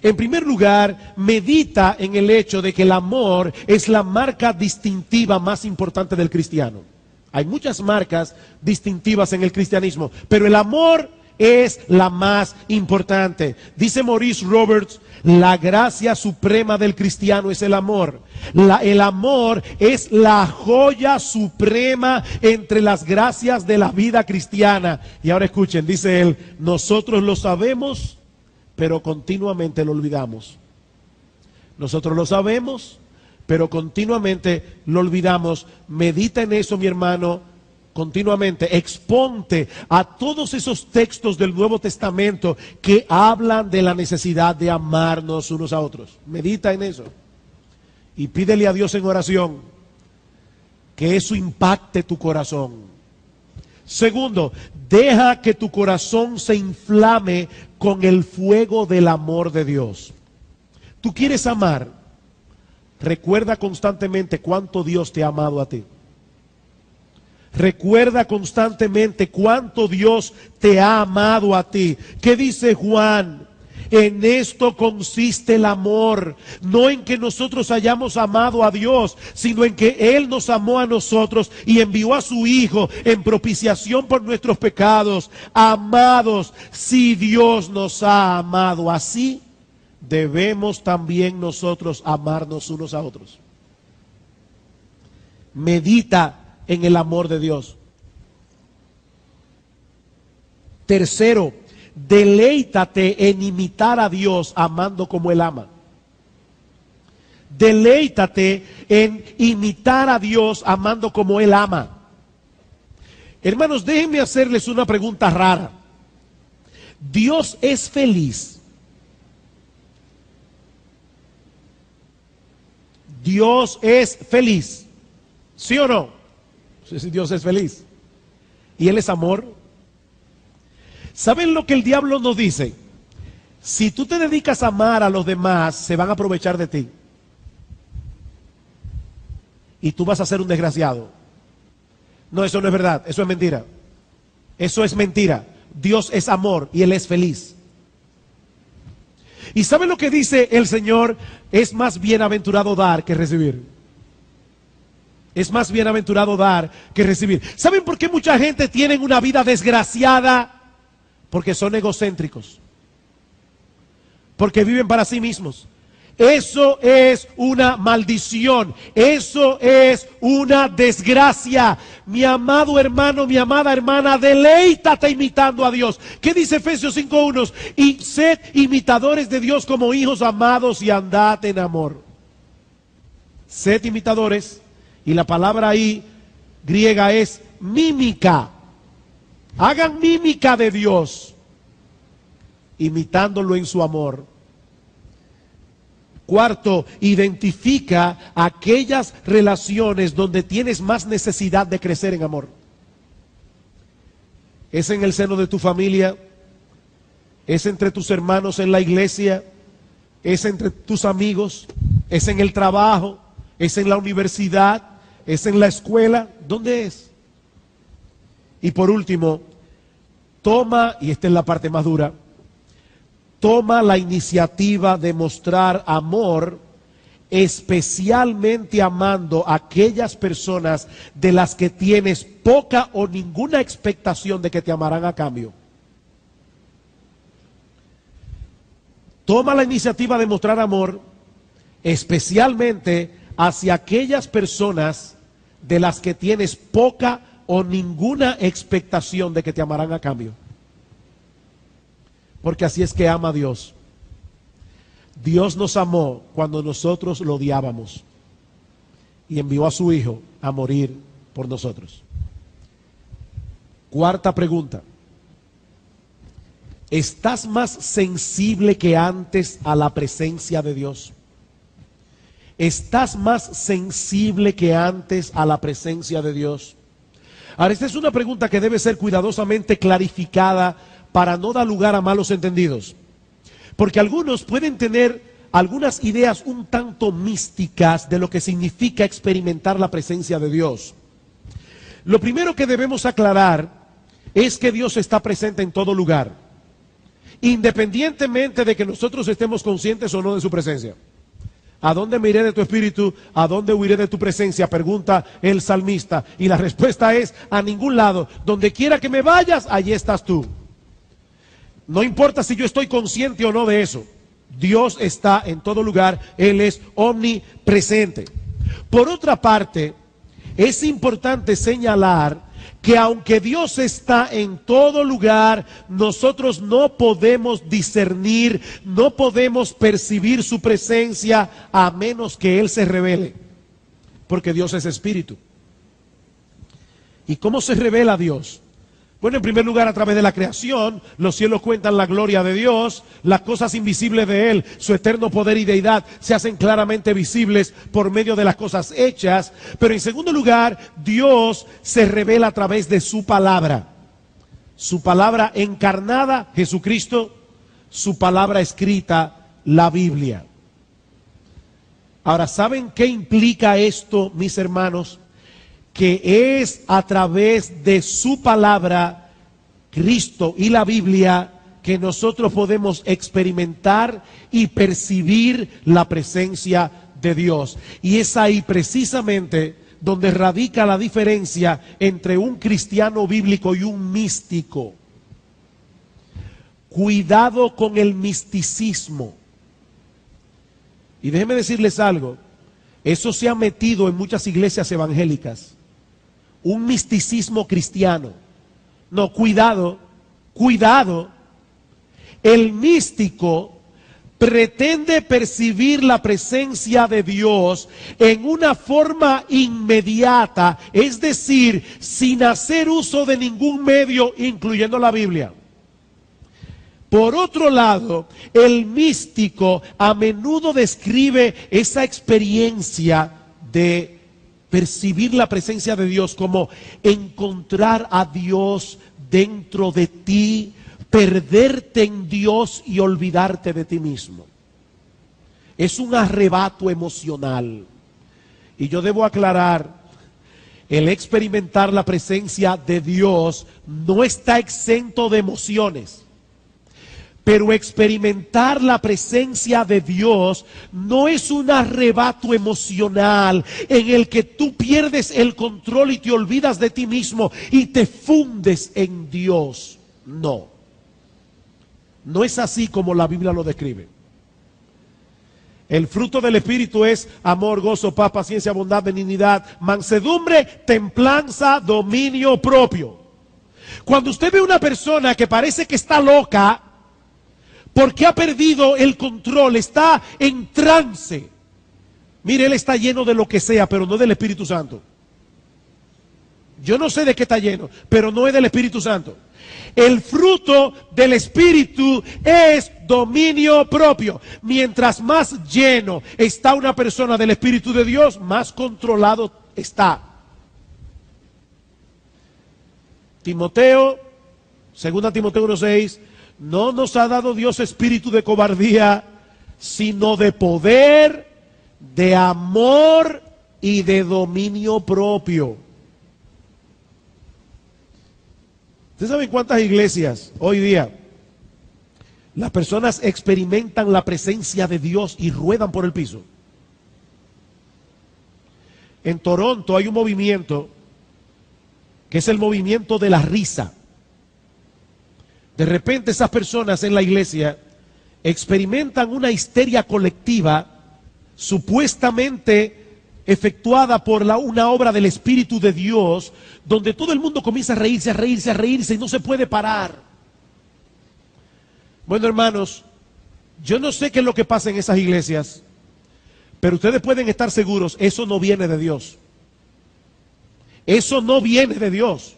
En primer lugar, medita en el hecho de que el amor es la marca distintiva más importante del cristiano. Hay muchas marcas distintivas en el cristianismo, pero el amor es la más importante. Dice Maurice Roberts, la gracia suprema del cristiano es el amor. El amor es la joya suprema entre las gracias de la vida cristiana. Y ahora escuchen, dice él, nosotros lo sabemos, pero continuamente lo olvidamos. Nosotros lo sabemos, pero continuamente lo olvidamos. Medita en eso, mi hermano, continuamente. Exponte a todos esos textos del Nuevo Testamento que hablan de la necesidad de amarnos unos a otros. Medita en eso. Y pídele a Dios en oración que eso impacte tu corazón. Segundo, deja que tu corazón se inflame con el fuego del amor de Dios. Tú quieres amar, recuerda constantemente cuánto Dios te ha amado a ti. Recuerda constantemente cuánto Dios te ha amado a ti. ¿Qué dice Juan? En esto consiste el amor, no en que nosotros hayamos amado a Dios, sino en que Él nos amó a nosotros y envió a su Hijo en propiciación por nuestros pecados. Amados, si Dios nos ha amado así, debemos también nosotros amarnos unos a otros. Medita en el amor de Dios. Tercero, deleítate en imitar a Dios amando como Él ama. Deleítate en imitar a Dios amando como Él ama. Hermanos, déjenme hacerles una pregunta rara. ¿Dios es feliz? ¿Dios es feliz? ¿Sí o no? Dios es feliz. ¿Y Él es amor? ¿Saben lo que el diablo nos dice? Si tú te dedicas a amar a los demás, se van a aprovechar de ti. Y tú vas a ser un desgraciado. No, eso no es verdad, eso es mentira. Eso es mentira. Dios es amor y Él es feliz. ¿Y saben lo que dice el Señor? Es más bienaventurado dar que recibir. Es más bienaventurado dar que recibir. ¿Saben por qué mucha gente tiene una vida desgraciada? Porque son egocéntricos. Porque viven para sí mismos. Eso es una maldición. Eso es una desgracia. Mi amado hermano, mi amada hermana, deleítate imitando a Dios. ¿Qué dice Efesios 5:1? Y sed imitadores de Dios como hijos amados y andad en amor. Sed imitadores. Y la palabra ahí griega es mímica. Hagan mímica de Dios, imitándolo en su amor. Cuarto, identifica aquellas relaciones donde tienes más necesidad de crecer en amor. ¿Es en el seno de tu familia? ¿Es entre tus hermanos en la iglesia? ¿Es entre tus amigos? ¿Es en el trabajo? ¿Es en la universidad? ¿Es en la escuela? ¿Dónde es? Y por último, toma, y esta es la parte más dura, toma la iniciativa de mostrar amor, especialmente amando a aquellas personas de las que tienes poca o ninguna expectación de que te amarán a cambio. Toma la iniciativa de mostrar amor, especialmente hacia aquellas personas de las que tienes poca o ninguna expectación de que te amarán a cambio. Porque así es que ama a Dios. Dios nos amó cuando nosotros lo odiábamos y envió a su Hijo a morir por nosotros. Cuarta pregunta. ¿Estás más sensible que antes a la presencia de Dios? ¿Estás más sensible que antes a la presencia de Dios? Ahora, esta es una pregunta que debe ser cuidadosamente clarificada para no dar lugar a malos entendidos. Porque algunos pueden tener algunas ideas un tanto místicas de lo que significa experimentar la presencia de Dios. Lo primero que debemos aclarar es que Dios está presente en todo lugar, independientemente de que nosotros estemos conscientes o no de su presencia. ¿A dónde me iré de tu espíritu? ¿A dónde huiré de tu presencia? Pregunta el salmista. Y la respuesta es: a ningún lado. Donde quiera que me vayas, allí estás tú. No importa si yo estoy consciente o no de eso. Dios está en todo lugar. Él es omnipresente. Por otra parte, es importante señalar que aunque Dios está en todo lugar, nosotros no podemos discernir, no podemos percibir su presencia a menos que Él se revele, porque Dios es espíritu. ¿Y cómo se revela Dios? Bueno, en primer lugar, a través de la creación. Los cielos cuentan la gloria de Dios, las cosas invisibles de Él, su eterno poder y deidad, se hacen claramente visibles por medio de las cosas hechas. Pero en segundo lugar, Dios se revela a través de su palabra encarnada, Jesucristo, su palabra escrita, la Biblia. Ahora, ¿saben qué implica esto, mis hermanos? Que es a través de su palabra, Cristo y la Biblia, que nosotros podemos experimentar y percibir la presencia de Dios. Y es ahí precisamente donde radica la diferencia entre un cristiano bíblico y un místico. Cuidado con el misticismo. Y déjenme decirles algo, eso se ha metido en muchas iglesias evangélicas. Un misticismo cristiano. No, cuidado, cuidado. El místico pretende percibir la presencia de Dios en una forma inmediata, es decir, sin hacer uso de ningún medio, incluyendo la Biblia. Por otro lado, el místico a menudo describe esa experiencia de percibir la presencia de Dios como encontrar a Dios dentro de ti, perderte en Dios y olvidarte de ti mismo. Es un arrebato emocional. Y yo debo aclarar, el experimentar la presencia de Dios no está exento de emociones. Pero experimentar la presencia de Dios no es un arrebato emocional en el que tú pierdes el control y te olvidas de ti mismo y te fundes en Dios. No. No es así como la Biblia lo describe. El fruto del Espíritu es amor, gozo, paz, paciencia, bondad, benignidad, mansedumbre, templanza, dominio propio. Cuando usted ve una persona que parece que está loca, porque ha perdido el control, está en trance. Mire, él está lleno de lo que sea, pero no del Espíritu Santo. Yo no sé de qué está lleno, pero no es del Espíritu Santo. El fruto del Espíritu es dominio propio. Mientras más lleno está una persona del Espíritu de Dios, más controlado está. Timoteo, 2 Timoteo 1:6, no nos ha dado Dios espíritu de cobardía, sino de poder, de amor y de dominio propio. ¿Ustedes saben cuántas iglesias hoy día las personas experimentan la presencia de Dios y ruedan por el piso? En Toronto hay un movimiento que es el movimiento de la risa. De repente esas personas en la iglesia experimentan una histeria colectiva supuestamente efectuada por una obra del Espíritu de Dios, donde todo el mundo comienza a reírse, a reírse, a reírse y no se puede parar. Bueno, hermanos, yo no sé qué es lo que pasa en esas iglesias, pero ustedes pueden estar seguros, eso no viene de Dios. Eso no viene de Dios.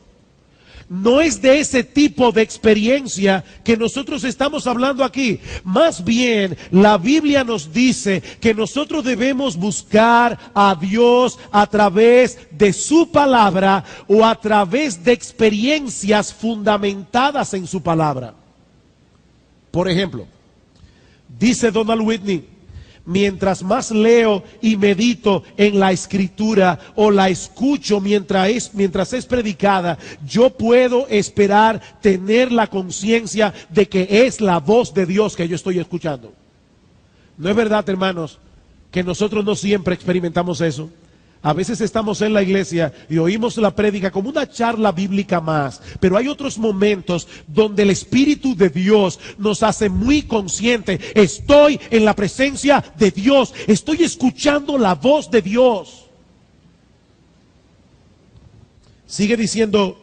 No es de ese tipo de experiencia que nosotros estamos hablando aquí. Más bien, la Biblia nos dice que nosotros debemos buscar a Dios a través de su palabra o a través de experiencias fundamentadas en su palabra. Por ejemplo, dice Donald Whitney, mientras más leo y medito en la escritura o la escucho mientras es predicada, yo puedo esperar tener la conciencia de que es la voz de Dios que yo estoy escuchando. ¿No es verdad, hermanos, que nosotros no siempre experimentamos eso? A veces estamos en la iglesia y oímos la prédica como una charla bíblica más, pero hay otros momentos donde el Espíritu de Dios nos hace muy conscientes. Estoy en la presencia de Dios, estoy escuchando la voz de Dios. Sigue diciendo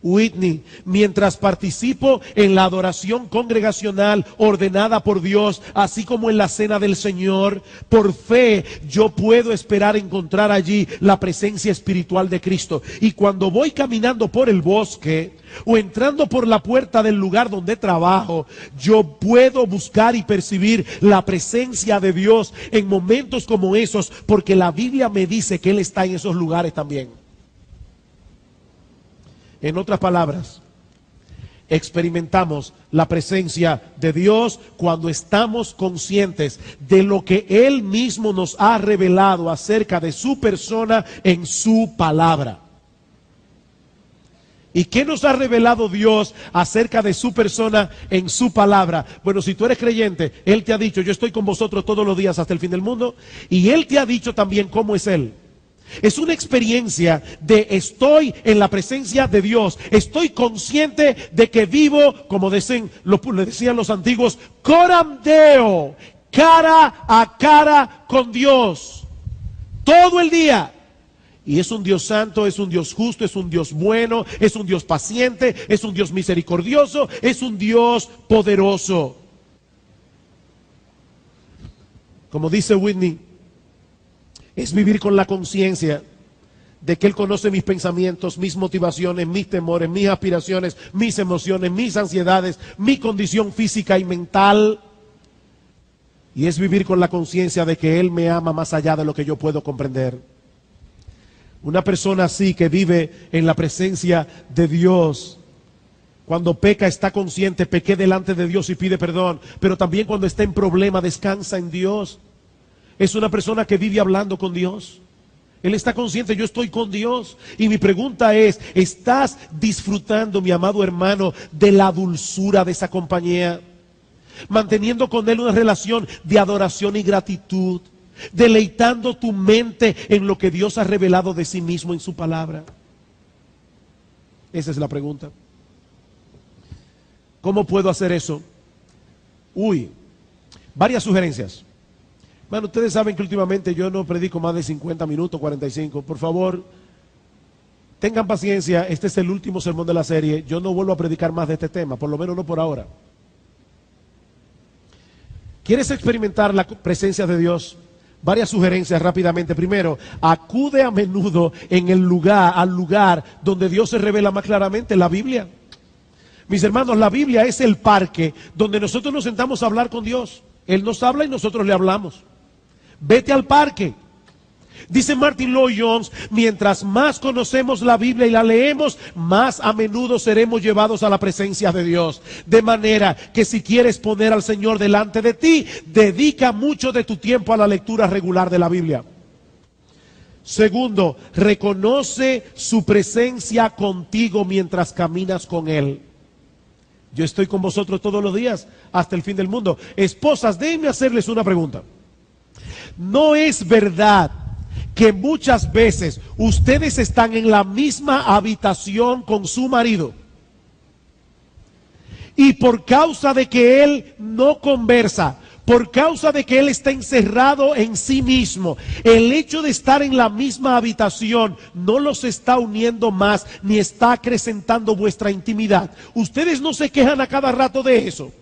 Whitney: mientras participo en la adoración congregacional ordenada por Dios, así como en la cena del Señor, por fe yo puedo esperar encontrar allí la presencia espiritual de Cristo. Y cuando voy caminando por el bosque o entrando por la puerta del lugar donde trabajo, yo puedo buscar y percibir la presencia de Dios en momentos como esos, porque la Biblia me dice que Él está en esos lugares también. En otras palabras, experimentamos la presencia de Dios cuando estamos conscientes de lo que Él mismo nos ha revelado acerca de su persona en su palabra. ¿Y qué nos ha revelado Dios acerca de su persona en su palabra? Bueno, si tú eres creyente, Él te ha dicho: yo estoy con vosotros todos los días hasta el fin del mundo. Y Él te ha dicho también cómo es Él. Es una experiencia de estoy en la presencia de Dios. Estoy consciente de que vivo, como decían los antiguos, coram Deo, cara a cara con Dios, todo el día. Y es un Dios santo, es un Dios justo, es un Dios bueno, es un Dios paciente, es un Dios misericordioso, es un Dios poderoso. Como dice Whitney, es vivir con la conciencia de que Él conoce mis pensamientos, mis motivaciones, mis temores, mis aspiraciones, mis emociones, mis ansiedades, mi condición física y mental. Y es vivir con la conciencia de que Él me ama más allá de lo que yo puedo comprender. Una persona así, que vive en la presencia de Dios, cuando peca está consciente: pequé delante de Dios y pide perdón. Pero también cuando está en problema descansa en Dios. Es una persona que vive hablando con Dios. Él está consciente: yo estoy con Dios. Y mi pregunta es: ¿estás disfrutando, mi amado hermano, de la dulzura de esa compañía? Manteniendo con Él una relación de adoración y gratitud, deleitando tu mente en lo que Dios ha revelado de sí mismo en su palabra. Esa es la pregunta. ¿Cómo puedo hacer eso? Varias sugerencias. Bueno, ustedes saben que últimamente yo no predico más de 50 minutos, 45. Por favor, tengan paciencia. Este es el último sermón de la serie. Yo no vuelvo a predicar más de este tema, por lo menos no por ahora. ¿Quieres experimentar la presencia de Dios? Varias sugerencias rápidamente. Primero, acude a menudo al lugar donde Dios se revela más claramente, la Biblia. Mis hermanos, la Biblia es el parque donde nosotros nos sentamos a hablar con Dios. Él nos habla y nosotros le hablamos. Vete al parque. Dice Martin Lloyd-Jones: mientras más conocemos la Biblia y la leemos, más a menudo seremos llevados a la presencia de Dios. De manera que si quieres poner al Señor delante de ti, dedica mucho de tu tiempo a la lectura regular de la Biblia. Segundo, reconoce su presencia contigo mientras caminas con Él. Yo estoy con vosotros todos los días hasta el fin del mundo. Esposas, déjenme hacerles una pregunta. ¿No es verdad que muchas veces ustedes están en la misma habitación con su marido y por causa de que él no conversa, por causa de que él está encerrado en sí mismo, el hecho de estar en la misma habitación no los está uniendo más ni está acrecentando vuestra intimidad? ¿Ustedes no se quejan a cada rato de eso?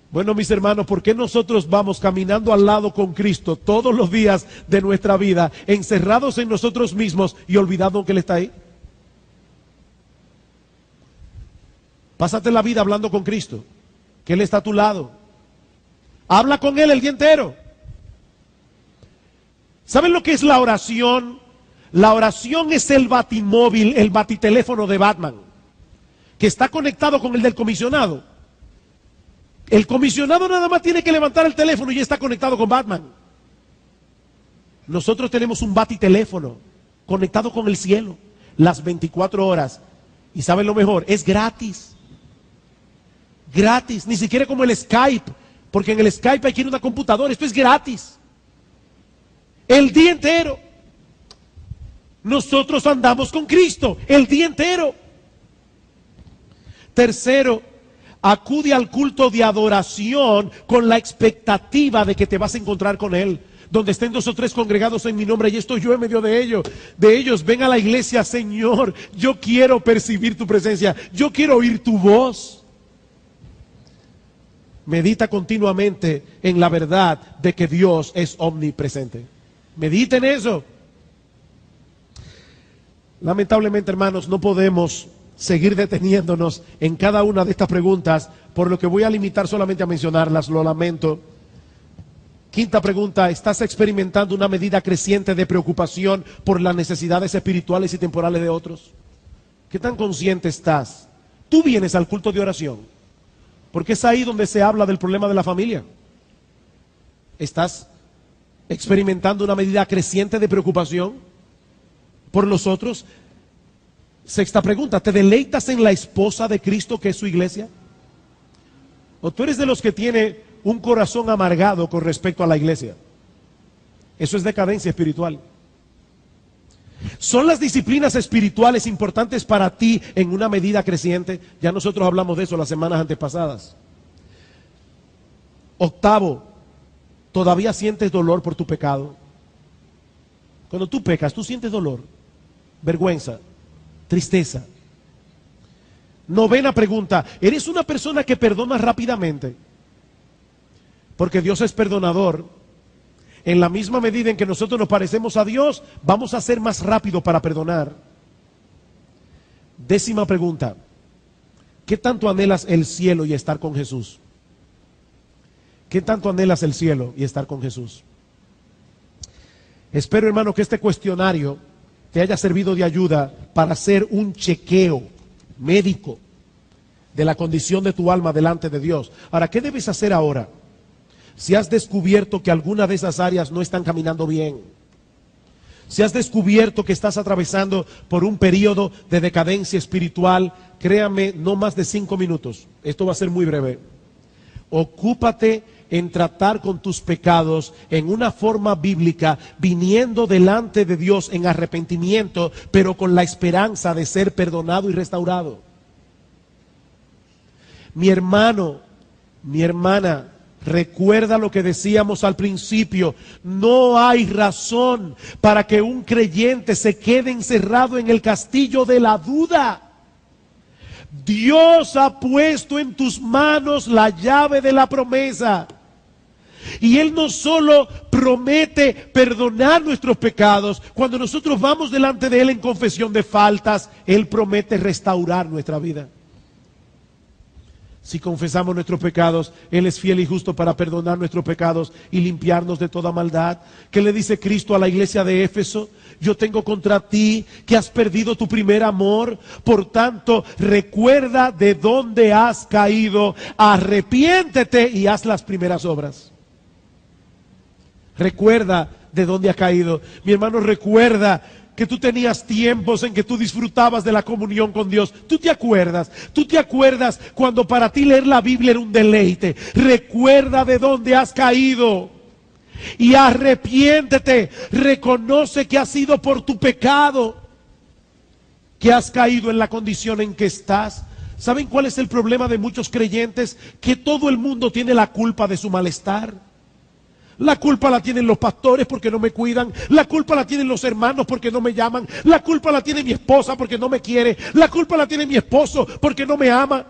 Bueno, mis hermanos, ¿por qué nosotros vamos caminando al lado con Cristo todos los días de nuestra vida, encerrados en nosotros mismos y olvidando que Él está ahí? Pásate la vida hablando con Cristo, que Él está a tu lado. Habla con Él el día entero. ¿Saben lo que es la oración? La oración es el batimóvil, el batiteléfono de Batman, que está conectado con el del comisionado. El comisionado nada más tiene que levantar el teléfono y ya está conectado con Batman. Nosotros tenemos un batiteléfono conectado con el cielo las 24 horas. Y ¿saben lo mejor? Es gratis. Gratis, ni siquiera como el Skype, porque en el Skype hay que ir a una computadora. Esto es gratis. El día entero. Nosotros andamos con Cristo el día entero. Tercero, acude al culto de adoración con la expectativa de que te vas a encontrar con Él. Donde estén 2 o 3 congregados en mi nombre, y estoy yo en medio de ellos. Ven a la iglesia, Señor. Yo quiero percibir tu presencia. Yo quiero oír tu voz. Medita continuamente en la verdad de que Dios es omnipresente. Medita en eso. Lamentablemente, hermanos, no podemos seguir deteniéndonos en cada una de estas preguntas, por lo que voy a limitar solamente a mencionarlas, lo lamento. Quinta pregunta: ¿estás experimentando una medida creciente de preocupación por las necesidades espirituales y temporales de otros? ¿Qué tan consciente estás? Tú vienes al culto de oración, porque es ahí donde se habla del problema de la familia. ¿Estás experimentando una medida creciente de preocupación por los otros? Sexta pregunta: ¿te deleitas en la esposa de Cristo, que es su iglesia? ¿O tú eres de los que tiene un corazón amargado con respecto a la iglesia? Eso es decadencia espiritual. ¿Son las disciplinas espirituales importantes para ti en una medida creciente? Ya nosotros hablamos de eso las semanas antepasadas. Octavo: ¿todavía sientes dolor por tu pecado? Cuando tú pecas, tú sientes dolor, vergüenza, tristeza. Novena pregunta: ¿eres una persona que perdona rápidamente? Porque Dios es perdonador. En la misma medida en que nosotros nos parecemos a Dios, vamos a ser más rápido para perdonar. Décima pregunta: ¿qué tanto anhelas el cielo y estar con Jesús? ¿Qué tanto anhelas el cielo y estar con Jesús? Espero, hermano, que este cuestionario te haya servido de ayuda para hacer un chequeo médico de la condición de tu alma delante de Dios. Ahora, ¿qué debes hacer ahora? Si has descubierto que alguna de esas áreas no están caminando bien, si has descubierto que estás atravesando por un periodo de decadencia espiritual, créame, no más de 5 minutos. Esto va a ser muy breve. Ocúpate en tratar con tus pecados en una forma bíblica, viniendo delante de Dios en arrepentimiento, pero con la esperanza de ser perdonado y restaurado. Mi hermano, mi hermana, recuerda lo que decíamos al principio: no hay razón para que un creyente se quede encerrado en el castillo de la duda. Dios ha puesto en tus manos la llave de la promesa. Y Él no solo promete perdonar nuestros pecados, cuando nosotros vamos delante de Él en confesión de faltas, Él promete restaurar nuestra vida. Si confesamos nuestros pecados, Él es fiel y justo para perdonar nuestros pecados y limpiarnos de toda maldad. ¿Qué le dice Cristo a la iglesia de Éfeso? Yo tengo contra ti que has perdido tu primer amor. Por tanto, recuerda de dónde has caído, arrepiéntete y haz las primeras obras. Recuerda de dónde has caído. Mi hermano, recuerda que tú tenías tiempos en que tú disfrutabas de la comunión con Dios. ¿Tú te acuerdas? ¿Tú te acuerdas cuando para ti leer la Biblia era un deleite? Recuerda de dónde has caído y arrepiéntete. Reconoce que ha sido por tu pecado que has caído en la condición en que estás. ¿Saben cuál es el problema de muchos creyentes? Que todo el mundo tiene la culpa de su malestar. La culpa la tienen los pastores porque no me cuidan. La culpa la tienen los hermanos porque no me llaman. La culpa la tiene mi esposa porque no me quiere. La culpa la tiene mi esposo porque no me ama.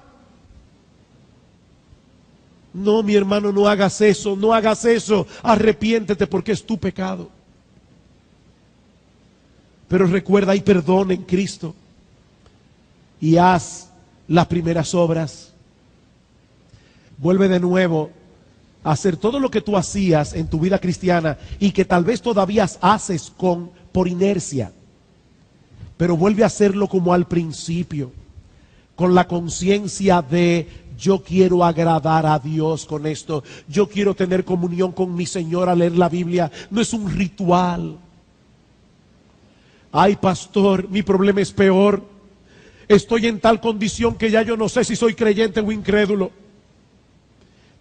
No, mi hermano, no hagas eso, no hagas eso. Arrepiéntete porque es tu pecado. Pero recuerda, hay perdón en Cristo. Y haz las primeras obras. Vuelve de nuevo hacer todo lo que tú hacías en tu vida cristiana y que tal vez todavía haces por inercia, pero vuelve a hacerlo como al principio, con la conciencia de yo quiero agradar a Dios con esto. Yo quiero tener comunión con mi Señor al leer la Biblia. No es un ritual. Ay, pastor, mi problema es peor. Estoy en tal condición que ya yo no sé si soy creyente o incrédulo.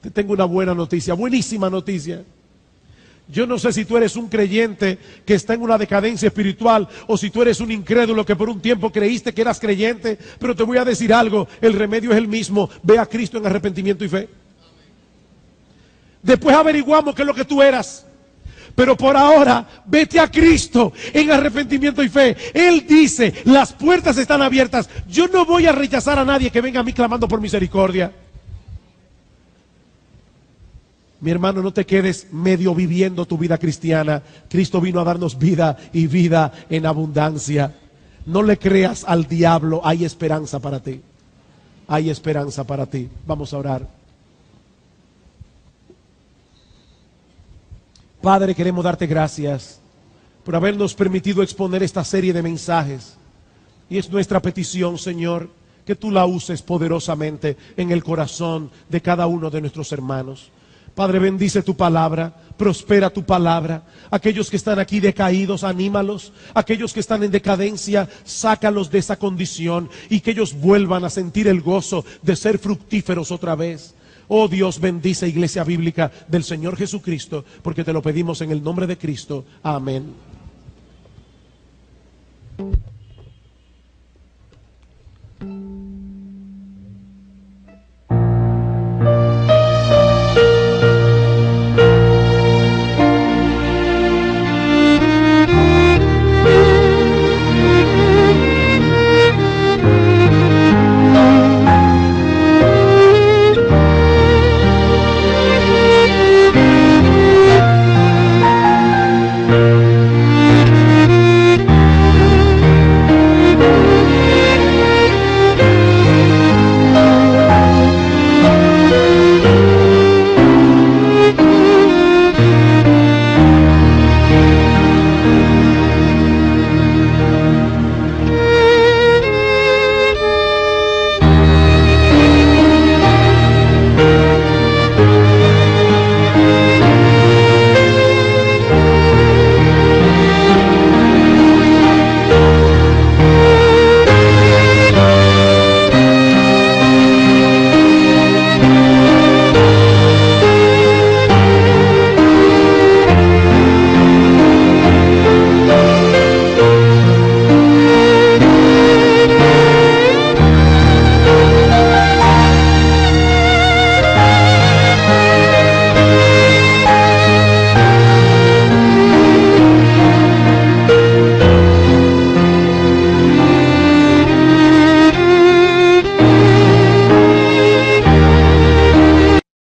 Te tengo una buena noticia, buenísima noticia. Yo no sé si tú eres un creyente que está en una decadencia espiritual o si tú eres un incrédulo que por un tiempo creíste que eras creyente, pero te voy a decir algo, el remedio es el mismo. Ve a Cristo en arrepentimiento y fe. Después averiguamos qué es lo que tú eras. Pero por ahora, vete a Cristo en arrepentimiento y fe. Él dice, las puertas están abiertas. Yo no voy a rechazar a nadie que venga a mí clamando por misericordia. Mi hermano, no te quedes medio viviendo tu vida cristiana. Cristo vino a darnos vida y vida en abundancia. No le creas al diablo, hay esperanza para ti. Hay esperanza para ti. Vamos a orar. Padre, queremos darte gracias por habernos permitido exponer esta serie de mensajes. Y es nuestra petición, Señor, que tú la uses poderosamente en el corazón de cada uno de nuestros hermanos. Padre, bendice tu palabra, prospera tu palabra. Aquellos que están aquí decaídos, anímalos. Aquellos que están en decadencia, sácalos de esa condición y que ellos vuelvan a sentir el gozo de ser fructíferos otra vez. Oh Dios, bendice Iglesia Bíblica del Señor Jesucristo, porque te lo pedimos en el nombre de Cristo. Amén.